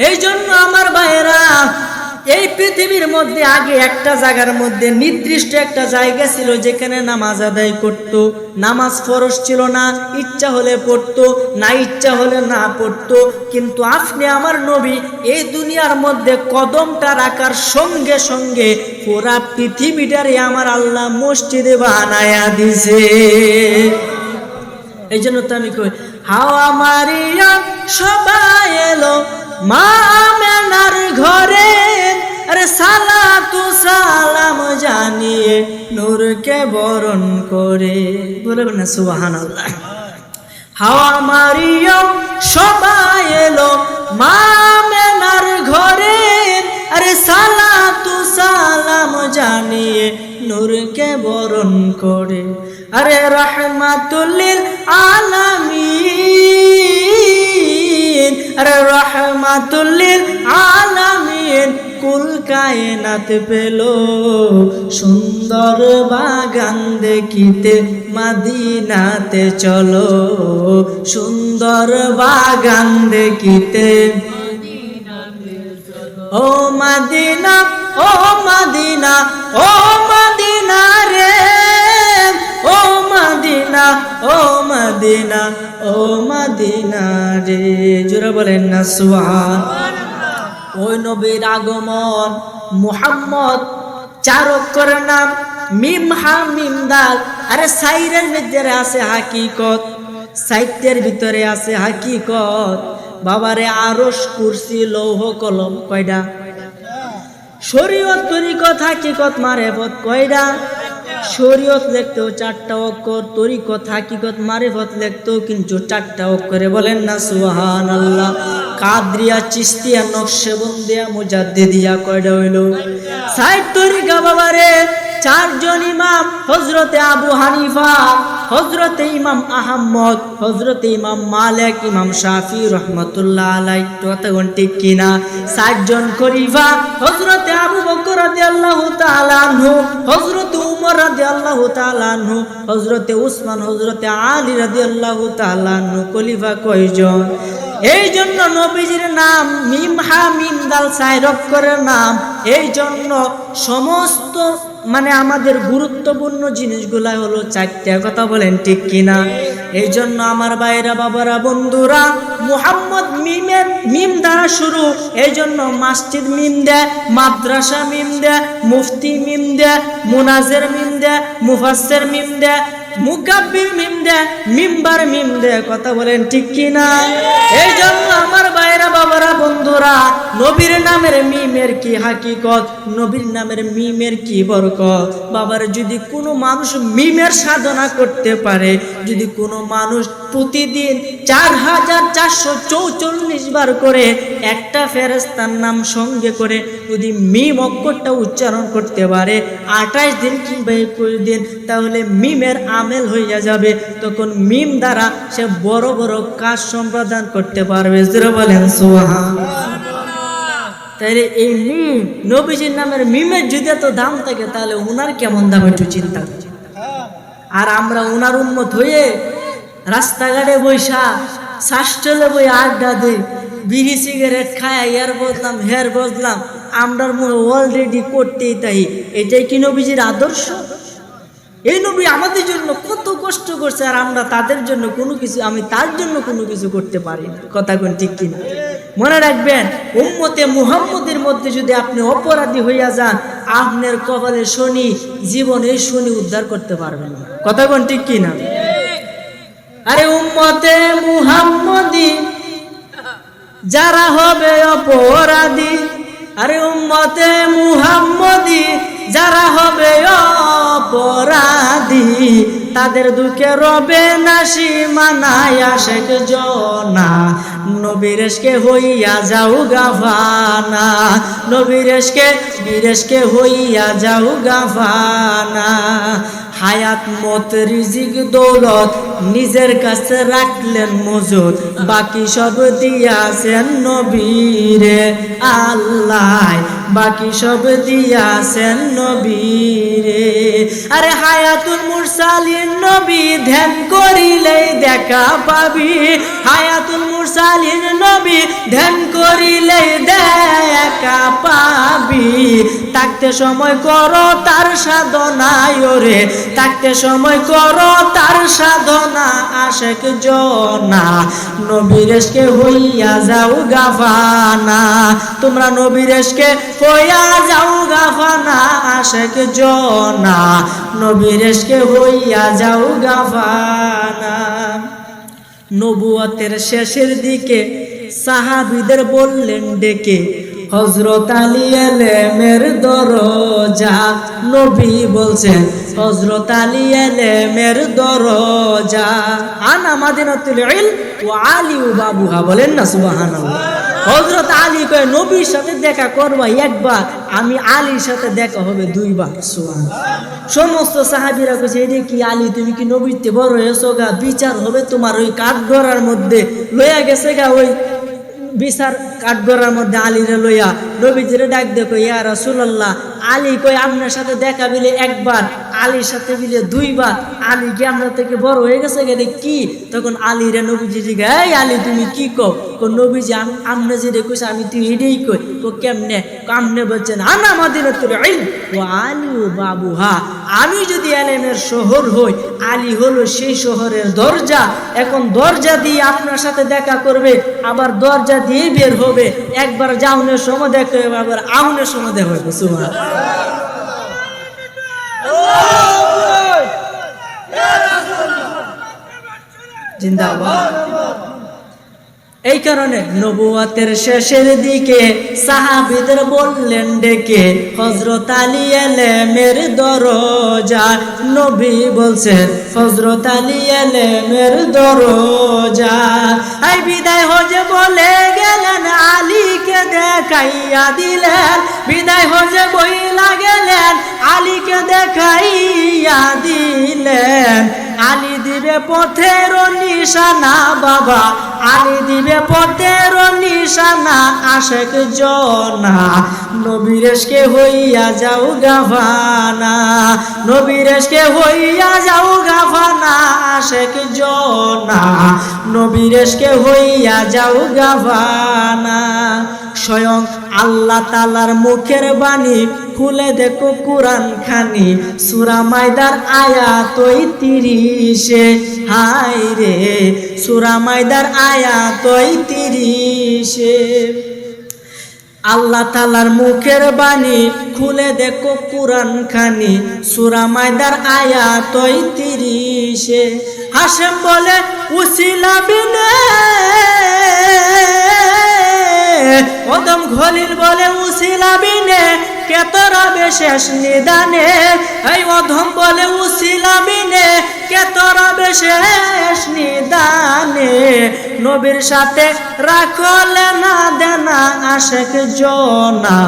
এই জন্য আমার ভাইরা এই পৃথিবীর মধ্যে আগে একটা জায়গার মধ্যে নির্দিষ্ট একটা জায়গা ছিল যেখানে নামাজ আদায় করত নামাজ ফরজ ছিল না ইচ্ছা হলে পড়তো না ইচ্ছা হলে না পড়তো কিন্তু আপনি আমার নবী এই দুনিয়ার মধ্যে কদমটা রাখার সঙ্গে সঙ্গে পুরা পৃথিবীটারে আমার আল্লাহ মসজিদে বানায়া দিছে এই জন্য তো আমি কই হাওয়া মারিয়া সবাই এলো মা আমেনার ঘরে আরে সালাতু সালাম জানিয়ে নূরকে বরণ করে বলবেন না সুবহানাল্লাহ হাওয়া মারিয়া সবাই এলো মা আমেনার ঘরে আরে সালাতু সালাম জানিয়ে নূরকে বরণ করে আরে রাহমাতুল লিল আলামিন আরে রাহমাতুল লিল আলামিন কুল কায়নাত পেল সুন্দর বাগান দেখিতে মদিনাতে চলো সুন্দর বাগান দেখিতে ও Medina oh Medina oh Medina রে ও Medina oh Medina oh Medina রে জোরে বলেন না সুবহান ওই নবীর আগমন। মুহাম্মদ 4 অক্ষরের নাম, মিম হা মিম দাল। আরে সাইরের ভিতরে আছে হাকিকত, সাহিত্যের ভিতরে আছে হাকিকত। বাবারে আরশ কুরসি লৌহ কলম কয়টা? শরীয়ত তরিকত হাকিকত মারেফত কয়টা? শরীয়ত লিখতেও 4টা অক্ষর, তরিকত হাকিকত মারিফত লিখতেও কিন্তু 4টা অক্ষরে। বলেন না সুবহানাল্লাহ। কাদরিয়া, চিশতিয়া, নকশবন্দিয়া, মুজাদ্দিদিয়া কয়টা হইল? 60 তরিকা বাবারে। 4 জন ইমাম, হযরতে আবু হানিফা, হযরতে ইমাম আহমদ, হযরতে ইমাম মালিক, ইমাম শাফি রহমাতুল্লাহ আলাইহি। কতক্ষণ ঠিক কিনা? 60 জন খলিফা, হযরতে আবু বকর রাদিয়াল্লাহু তাআলা আনহু, হযরতে উমর রাদিয়াল্লাহু তাআলা আনহু, হযরতে উসমান, হযরতে আলী রাদিয়াল্লাহু তাআলা আনহু। খলিফা কয়জন? এই জন্য নবীজির নাম মিম হা মিম দাল 4 অক্ষরের নাম। এই জন্য সমস্ত মানে আমাদের গুরুত্বপূর্ণ জিনিসগুলা হলো 4টা। কথা বলেন ঠিক কিনা? এই জন্য আমার ভাইরা, বাবারা, বন্ধুরা, মুহাম্মদ মিম দ্বারা শুরু। এই জন্য মসজিদ মিম দেয়, মাদ্রাসা মিম দেয়, মুফতি মিম দেয়, মুনাজের মিম দেয়, মুফাসসির মিম দেয়, মুকাব্বির মিম দেয়, মিম্বার মিম দেয়। কথা বলেন ঠিক কিনা? এই জন্য আমার ভাইরা, বাবারা, বন্ধুরা, নবীর নামের মিমের কি হাকিকত, নবীর নামের মিমের কি বরকত। বাবার যদি কোনো মানুষ মিমের সাধনা করতে পারে, যদি কোনো মানুষ প্রতিদিন 4444 বার করে একটা ফেরেশতার নাম সঙ্গে করে যদি মিম অক্ষরটা উচ্চারণ করতে পারে 28 দিন কিংবা 21 দিন, তাহলে মিমের আমেল হইয়া যাবে। তখন মিম দ্বারা সে বড় বড় কাজ সম্পাদন করতে পারবে। জোরে বলেন সুবহানাল্লাহ। তাহলে এই মিম, নবীজির নামের মিমের যদি এত দাম থাকে, তাহলে উনার কেমন দাম একটু চিন্তা করুন। আর আমরা উনার উম্মত হয়ে রাস্তাঘাটে বৈশা শাস্টলে বই আড্ডা দিই, বিড়ি সিগারেট খায়, এর বদলাম হের বদলাম, আমরার মনে অলরেডি করতেই তাই। এটাই কি নবীজির আদর্শ? এই নবী আমাদের জন্য কত কষ্ট করছে, আর আমরা তাদের জন্য কোনো কিছু, আমি তার জন্য কোনো কিছু করতে পারি না। কথা কোন ঠিক কিনা? মনে রাখবেন, উম্মতে মুহাম্মদের মধ্যে যদি আপনি অপরাধী হইয়া যান, আপনার কপালে শনি, জীবনে শনি উদ্ধার করতে পারবেন না। কথা কোন ঠিক কিনা? আরে উম্মতে মুহাম্মদি যারা হবে অপরাধী, আরে উম্মতে মুহাম্মদি যারা হবে অপরাধী, তাদের দুঃখে রবে না সীমানায় আশেক জনা। নবীরেশকে হইয়া যাও গাফানা, নবীরেশকে হইয়া যাও গাফানা। হায়াত মত রিজিক দৌলত নিজের কাছে রাখলেন মজুদ, বাকি সব দিয়াছেন নবীরে আল্লাহ, বাকি সব দিয়াছেন নবীরে। আরে হায়াতুল মুরসালিন নবী ধ্যান করিলেই দেখা পাবি, হায়াতুল মুরসালিন নবী ধ্যান করিলেই দেখা পাবি। থাকতে সময় করো তার সাধনায় ওরে, থাকতে সময় করো তার সাধনা আশেক জনা। নবীরেশকে হইয়া যাও গাফানা, তোমরা নবীরেশকে হইয়া যাও গাফানা আশেক জনা। নবীরেশকে হইয়া যাও গাফানা। নবুয়তের শেষের দিকে সাহাবীদের বললেন ডেকে, হযরত আলী এলেমের দরজা। নবী বলছেন হযরত আলী এলেমের দরজা। আনা মাদিনাতুল ইলম ওয়া আলী বাবুহা। বলেন না সুবহানাল্লাহ। হযরত আলী কয় নবীর সাথে দেখা করবা একবার, আমি আলীর সাথে দেখা হবে 2 বার। সুবহানাল্লাহ। সমস্ত সাহাবীরা কইছে, এটা কি আলী, তুমি কি নবীতে বড় হয়েছো গা? বিচার হবে তোমার ওই কাঠগড়ার মধ্যে। লইয়া গেছে গা ওই বিচার কাঠগড়ার মধ্যে আলীরে লইয়া। নবীজিরে ডাক দেখো, ইয়া রাসূলুল্লাহ, আলী কই আপনার সাথে দেখা বিলে একবার, আলীর সাথে বিলে 2 বার। আলী কি আমরা থেকে বড় হয়ে গেছে গেলে কি? তখন আলীরে নবীজি জিজ্ঞাসা, এই আলী তুমি কি কও? নবীজি আমনে যে কইছে আমি তুই এটাই কই। কেমনে? কামনে বলছেন আনা মাদিনাতুল ইলম ওয়া আলী বাবুহা। আমি যদি এলেমের শহর হই, আলী হলো সেই শহরের দরজা। এখন দরজা দিয়ে আপনার সাথে দেখা করবে, আবার দরজা দিয়ে বের হবে। একবার যাওনের সময় দেখা হবে, আবার আউনের সময় দেখা হবে। জিন্দাবাদ। এই কারণে নবুয়তের শেষের দিকে সাহাবীদের বললেন ডেকে, হযরত আলী এলেমের দরজা। নবী বলছেন হযরত আলী এলেমের দরজা। এই বিদায় হজে বলে গেলেন, আলীকে দেখাইয়া দিলেন। বিদায় হজে বইলা গেলেন, আলীকে দেখাইয়া দিলেন। আলী দিবে পথের নিশানা বাবা, আলী দিবে পথের নিশানা। আশেক জনা নবীরেশকে হইয়া যাও গাফানা, নবীরেশকে হইয়া যাও গাফানা। আশেক জনা নবীরেশকে হইয়া যাও গাফানা। স্বয়ং আল্লাহ তাআলার মুখের বাণী, খুলে দেখো কুরআন খানি। সূরা মায়দার আয়াত ৩০। হায় রে সূরা মায়দার আয়াত ৩০। আল্লাহ তাআলার মুখের বাণী, খুলে দেখো কুরআন খানি। সূরা মায়দার আয়াত ৩০। হাশেম বলে উসিলা বিনে, ওদম খলিল বলে উসিলা বিনে, কেতরা বেশেষ নিদানে। এই অধম বলে উসিলা বিনে, কেতরা বেশেষ নিদানে। নবীর সাথে রাখলে না দেনা আশেক জনা,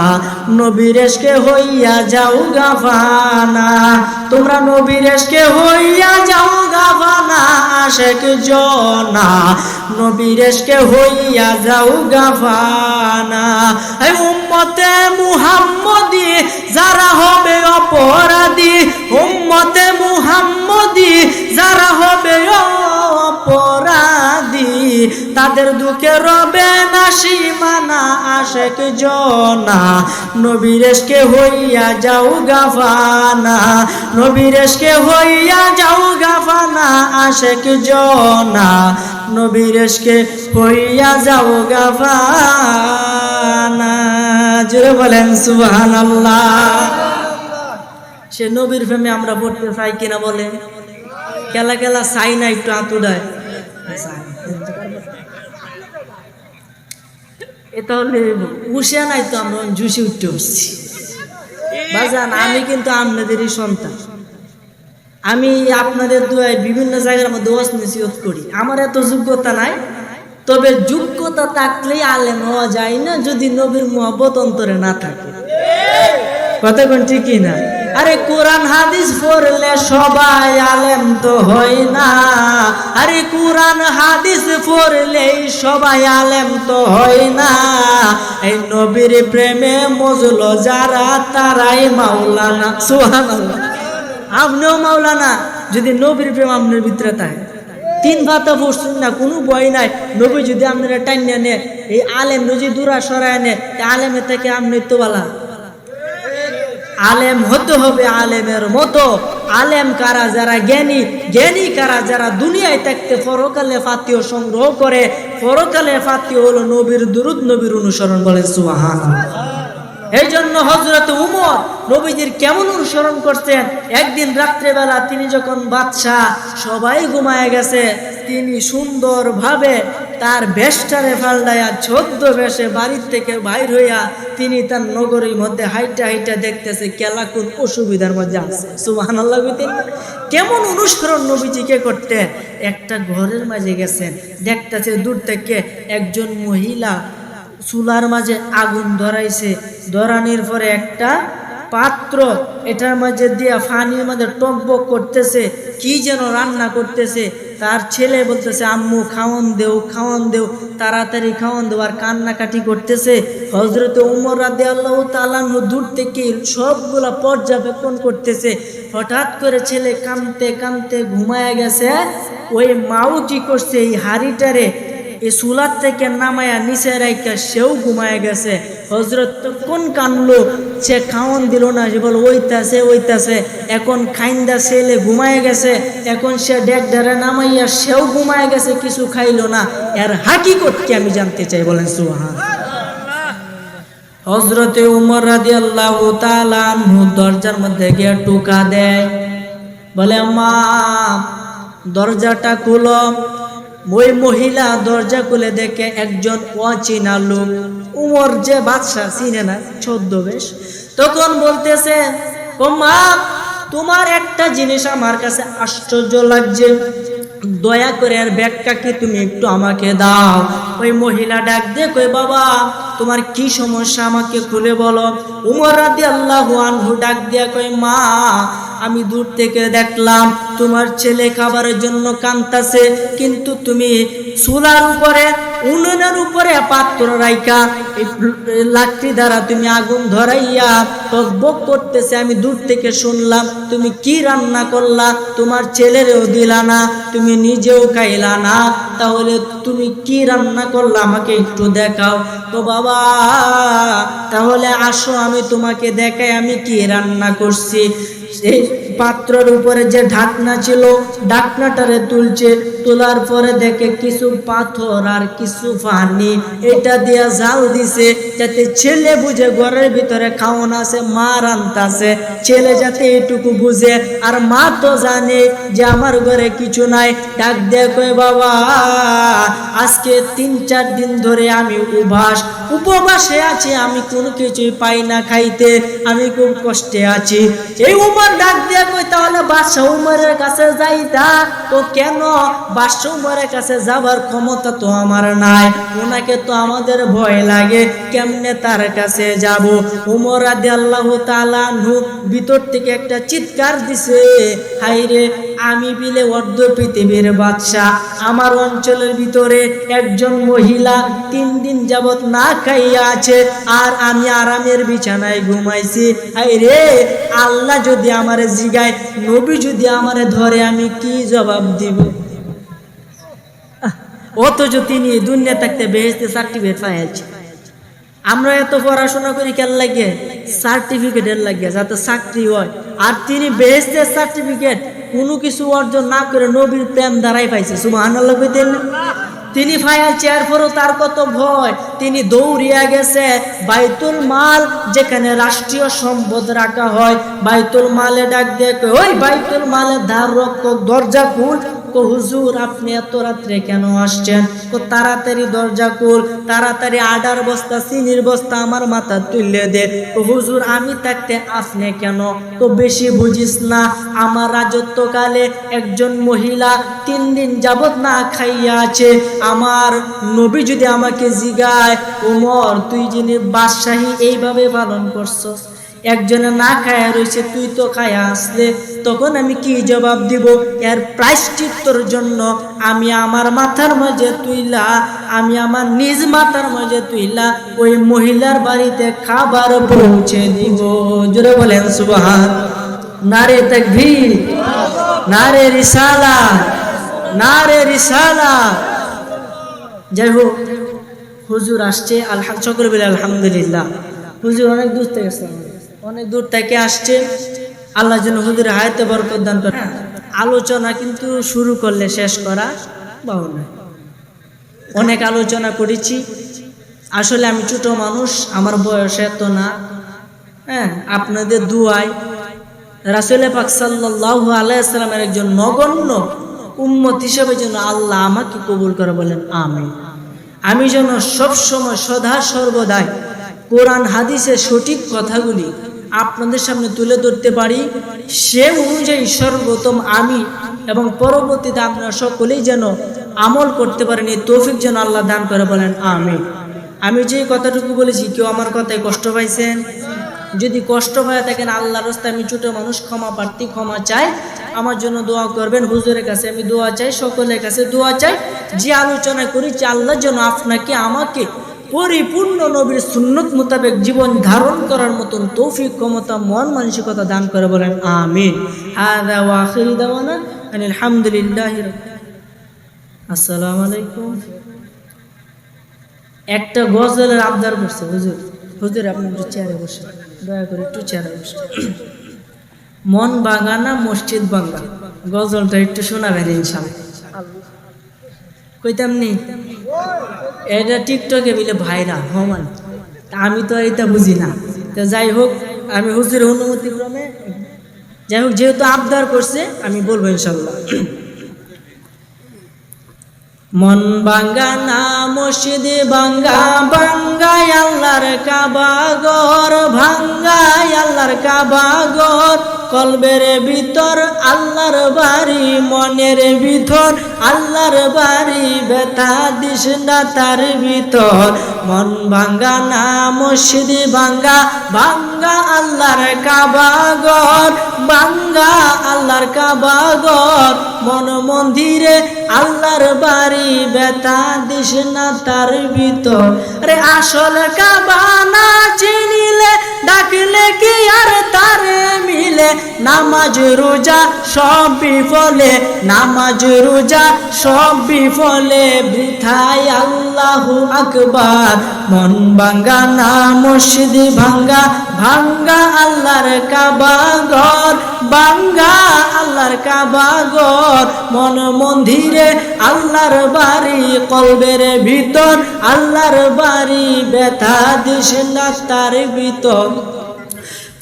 নবীর এশকে হইয়া যাও গাফানা। তোমরা নবীর এশকে হইয়া যাও গাফানা। আশেক জনা নবীর এশকে হইয়া যাও গাফানা। এই উম্মতে মুহাম্মদী যারা হবে অপরাধী, উম্মতে মুহাম্মদী যারা হবে অপরাধী, তাদের দুঃখে রবে না সীমানা। আশেক জনা নবীর এশকে হইয়া যাও গাফানা, নবীর এশকে হইয়া যাও গাফানা। আশেক জনা নবীর এশকে হইয়া যাও গাফানা। জোরে বলেন সুবহানাল্লাহ। সে নবীর প্রেমে আমরা পড়তে চাই কিনা বলে? কেলা কেলা চাই না, একটু আতুডায়। এটা হলে উষে নাই তো, আমরা জুসে উঠতে হচ্ছি বাজান। আমি কিন্তু আপনাদেরই সন্তান, আমি আপনাদের দোয়ায় বিভিন্ন জায়গার মধ্যে ওয়াজ নসিহত করি। আমার এত যোগ্যতা নাই, তবে যোগ্যতা থাকলেই আলেম হওয়া যায় না যদি নবীর মুহাব্বত অন্তরে না থাকে। কথা কোন ঠিকই না? আরে কোরআন হাদিস পড়লে সবাই আলেম তো হয় না। আরে কোরআন হাদিস পড়লেই সবাই আলেম তো হয় না। এই নবীর প্রেমে মজলো যারা, তারাই মাওলানা। সুবহানাল্লাহ। আপনিও মাওলানা যদি নবীর প্রেম আপনার ভিতরে থাকে। তিন ভাতা পড়ছেন না, কোনো বই নাই। নবী যদি আপনারা টাইনা নে, এই আলেম যদি দূরা সরায় নে, আলেমের থেকে আপনি তো বলা। আলেম হতে হবে আলেমের মতো। আলেম কারা? যারা জ্ঞানী। জ্ঞানী কারা? যারা দুনিয়ায় থাকতে পরকালে ফাতিহ সংগ্রহ করে। পরকালে ফাতিহ হলো নবীর দুরূদ, নবীর অনুসরণ। বলে সুবহানাল্লাহ। এই জন্য হযরত উমর নবীজির কেমন অনুসরণ করতেন। একদিন রাত্রেবেলা তিনি যখন বাদশাহ, সবাই ঘুমায় গেছে, তিনি সুন্দরভাবে তার বেশটারে ফালদায়া 14 বেশে বাড়ির থেকে বাইর হইয়া তিনি তার নগরীর মধ্যে হাইটা হাইটা দেখতেছে কেলা কোন অসুবিধার মধ্যে আছে। সুবহানাল্লাহ। কেমন অনুসরণ নবীজিকে করতেন। একটা ঘরের মাঝে গেছেন, দেখতেছে দূর থেকে একজন মহিলা চুলার মাঝে আগুন ধরাইছে। ধরানোর পরে একটা পাত্র এটার মাঝে দিয়া পানির মাঝে টকবক করতেছে, কি যেন রান্না করতেছে। তার ছেলে বলতেছে আম্মু খাওয়ান দেও, খাওয়ান দেও, তাড়াতাড়ি খাওয়ান দেও, আর কান্নাকাটি করতেছে। হযরত উমর রাদিয়াল্লাহু তাআলা দূর থেকে সবগুলা পর্যবেক্ষণ করতেছে। হঠাৎ করে ছেলে কাঁদতে কাঁদতে ঘুমায় গেছে। ওই মাও কি করছে, এই হাড়িটারে এই চুলার থেকে নামায়া নিচে রাইকা সেও ঘুমায় গেছে। হযরত কোন কানলো, সে খাওয়ান দিল না, সে বল ওইতাছে। এখন খাইন্দা ছেলে ঘুমায় গেছে, এখন সে ডেক ধারে নামাইয়া সেও ঘুমায় গেছে, কিছু খাইলো না। এর হাকিকত কি আমি জানতে চাই, বলেন সুবহানাল্লাহ। হযরতে উমর রাদিয়াল্লাহু তাআলা আনহু দরজার মধ্যে গিয়ে টোকা দেয়, বলে মা দরজাটা খুলো। ওই মহিলা দরজা খুলে দেখে একজন অচেনা লোক। উমর যে বাদশাহ চিনে না, ছদ্মবেশ। তখন বলতেছে, ও মা তোমার একটা জিনিস আমার কাছে আশ্চর্য লাগছে, দয়া করে আর ব্যাখ্যা কি তুমি একটু আমাকে দাও। ওই মহিলা ডাক দিয়ে কই, বাবা তোমার কি সমস্যা আমাকে খুলে বলো। উমর রাদিয়াল্লাহু আনহু ডাক দিয়া কই, মা আমি দূর থেকে দেখলাম তোমার ছেলে খাবারের জন্য কাঁদতাছে, কিন্তু তুমি চুলার উপরে, উনুনের উপরে পাত্র রাইকা লাকড়ি দ্বারা তুমি আগুন ধরাইয়া টকবক করতেছে। আমি দূর থেকে শুনলাম তুমি কি রান্না করলা, তোমার ছেলেরও দিলা না, তুমি নিজেও খাইলা না, তাহলে তুমি কি রান্না করলা আমাকে একটু দেখাও। তো বাবা তাহলে আসো আমি তোমাকে দেখাই আমি কি রান্না করছি। এই পাত্রের উপরে যে ঢাকনা ছিল, ঢাকনাটারে তুলছে, তোলার পরে দেখে কিছু পাথর আর কিছু পানি, এটা দিয়া জাল দিছে যাতে ছেলে বুঝে ঘরের ভিতরে খাওয়ান আছে, মা রান্তাছে, ছেলে যাতে এটুকু বুঝে। আর মা তো জানে যে আমার ঘরে কিছু নাই। ডাক দিয়ে কই, বাবা আজকে 3-4 দিন ধরে আমি উপবাসে আছি, আমি কোনো কিছুই পাই না খাইতে, আমি খুব কষ্টে আছি। এই উমর ডাক দিয়ে কই, তাহলে বাদশা উমরের কাছে যাইতা তো কেন? বাদশা উমরের কাছে যাবার ক্ষমতা তো আমার নাই, ওনাকে তো আমাদের ভয় লাগে, কেমনে তার কাছে যাব? উমর রাদিয়াল্লাহু তাআলা আনহু ভিতর থেকে একটা চিৎকার দিছে, হায়রে আমি বিলে অর্ধ পৃথিবীর বাদশা, আমার অঞ্চলের ভিতরে একজন মহিলা 3 দিন যাবত না খাইয়া আছে, আর আমি আরামের বিছানায় ঘুমাইছি। হায়রে আল্লাহ যদি আমারে জিগায়, নবী যদি আমারে ধরে, আমি কি জবাব দিব? অথচ তিনি দুনিয়া থাকতে বেহেশতে সার্টিফিকেট পাইয়াছে। আমরা এত পড়াশোনা করি কেন লাগে? সার্টিফিকেটের লাগে, যাতে চাকরি হয়। আর তিনি বেহেশতের সার্টিফিকেট কোনো কিছু অর্জন না করে নবীর প্রেম দ্বারাই পাইছে। সুবহানাল্লাহ কইতেন। তিনি পাইয়াছে, এরপরও তার কত ভয়, তিনি দৌড়িয়া গেছে বাইতুল মাল, যেখানে রাষ্ট্রীয় সম্পদ রাখা হয়। বাইতুল মালে ডাক দিয়ে ওই বাইতুল মালের ধার রক্ষক, দরজা খুল। হুজুর আপনি এত রাত্রে কেন আসছেন? তাড়াতাড়ি দরজা খুল, তাড়াতাড়ি আডার বস্তা চিনির বস্তা আমার মাথা তুলে দে। হুজুর আমি থাকতে আপনি কেন? তো বেশি বুঝিস না, আমার রাজত্বকালে একজন মহিলা 3 দিন যাবত না খাইয়া আছে। আমার নবী যদি আমাকে জিগায়, ওমর তুই যিনি বাদশাহী এইভাবে পালন করছস, একজনে না খায়া রয়েছে, তুই তো খায়া আসলে, তখন আমি কি জবাব দিব? এর প্রায়শ্চিত্তর জন্য আমি আমার মাথার মাঝে তুইলা, আমি আমার নিজ মাথার মাঝে তুইলা ওই মহিলার বাড়িতে খাবার পৌঁছে দিব। জোরে বলেন সুবহান। নারে তাকবীর, নারে রিসালাত, নারে রিসালাত। যাই হোক, হুজুর আসছে, আলহামদুলিল্লাহ। হুজুর অনেক দূর থেকে আসছে, অনেক দূর থেকে আসছে। আল্লাহ যেন হুজুরের হায়াতে বরকত দান করে। আলোচনা কিন্তু শুরু করলে শেষ করা বাহুল্য নয়। অনেক আলোচনা করেছি, আসলে আমি ছোট মানুষ, আমার বয়স এত না। হ্যাঁ, আপনাদের দুআয় রাসূল পাক সাল্লাল্লাহু আলাইহি ওয়াসাল্লামের একজন নগণ্য উম্মত হিসেবে যেন আল্লাহ আমাকে কবুল করে, বলেন আমিন। আমি যেন সবসময় সদা সর্বদাই কোরআন হাদিসের সঠিক কথাগুলি আপনাদের সামনে তুলে ধরতে পারি, সে অনুযায়ী সর্বপ্রথম আমি এবং পরবর্তীতে আপনারা সকলেই যেন আমল করতে পারেন, এই তৌফিক যেন আল্লাহ দান করে, বলেন আমিন। আমি যে কথাটুকু বলেছি, কেউ আমার কথায় কষ্ট পাইছেন? যদি কষ্ট হয়ে থাকেন, আল্লাহর রাস্তায় আমি ছোট মানুষ, ক্ষমা প্রার্থী, ক্ষমা চাই। আমার জন্য দোয়া করবেন, হুজুরের কাছে আমি দোয়া চাই, সকলের কাছে দোয়া চাই। যে আলোচনা করেছি, আল্লাহ যেন আপনাকে আমাকে পরিপূর্ণ নবীর সুন্নত মোতাবেক জীবন ধারণ করার মতন তৌফিক, ক্ষমতা, মন মানসিকতা দান করে, বলেন আমিন। হাযা ওয়া আখিরু দাওয়ানা আলহামদুলিল্লাহি। আসসালামু আলাইকুম। একটা গজলের আবদার করছে, হুজুর হুজুর আপনি একটু চেয়ারে বসে, দয়া করে একটু চেয়ারে বসে। মন ভাঙা না মসজিদ ভাঙা, গজলটা একটু শোনাবেন ইনশাআল্লাহ। কইতাম নি এটা টিকটকে মিলে ভাইরাল হমান, আমি তো এটা বুঝি না। তো যাই হোক, আমি হুজুরের অনুমতি ক্রমে, যাই হোক যেহেতু আবদার করছে আমি বলবো ইনশাআল্লাহ। মন ভাঙ্গা না মসজিদ ভাঙ্গা, ভাঙ্গায় আল্লাহর কাবা ঘর, ভাঙ্গায় আল্লাহর কাবা ঘর, কলবের ভিতর আল্লাহর বাড়ি, মনের ভিতর আল্লাহর বাড়ি, ব্যথা দিস না তার ভিতর। মন ভাঙ্গা না মসজিদ ভাঙ্গা, ভাঙ্গা আল্লাহর কাবা ঘর, ভাঙ্গা আল্লাহর কাবা ঘর, মন মন্দিরে আল্লাহর বাড়ি, ব্যথা দিস না তার ভিতর। রে আসল কাবা না চিনিলে, ডাকলে কি আর তারে মিলে, নামাজ রোজা সব বিফলে, নামাজ রোজা সব বিফলে, বৃথায় আল্লাহু আকবার। মন ভাঙ্গা না মসজিদ ভাঙ্গা, ভাঙ্গা আল্লাহর কাবা ঘর, ভাঙ্গা আল্লাহর কাবা ঘর, মন মন্দিরে আল্লাহর বাড়ি, কলবের ভিতর আল্লাহর বাড়ি, ব্যথা দিস না তার ভিতর।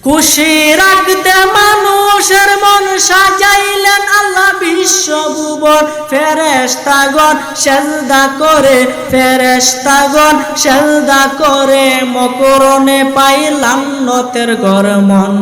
খুশি রাখতে মানুষের মন সাজাইলেন আল্লাহ বিশ্বভুবন, ফেরেশতাগণ সেজদা করে, ফেরেশতাগণ সেজদা করে, মকরণে পাইলাম নতের ঘর। মন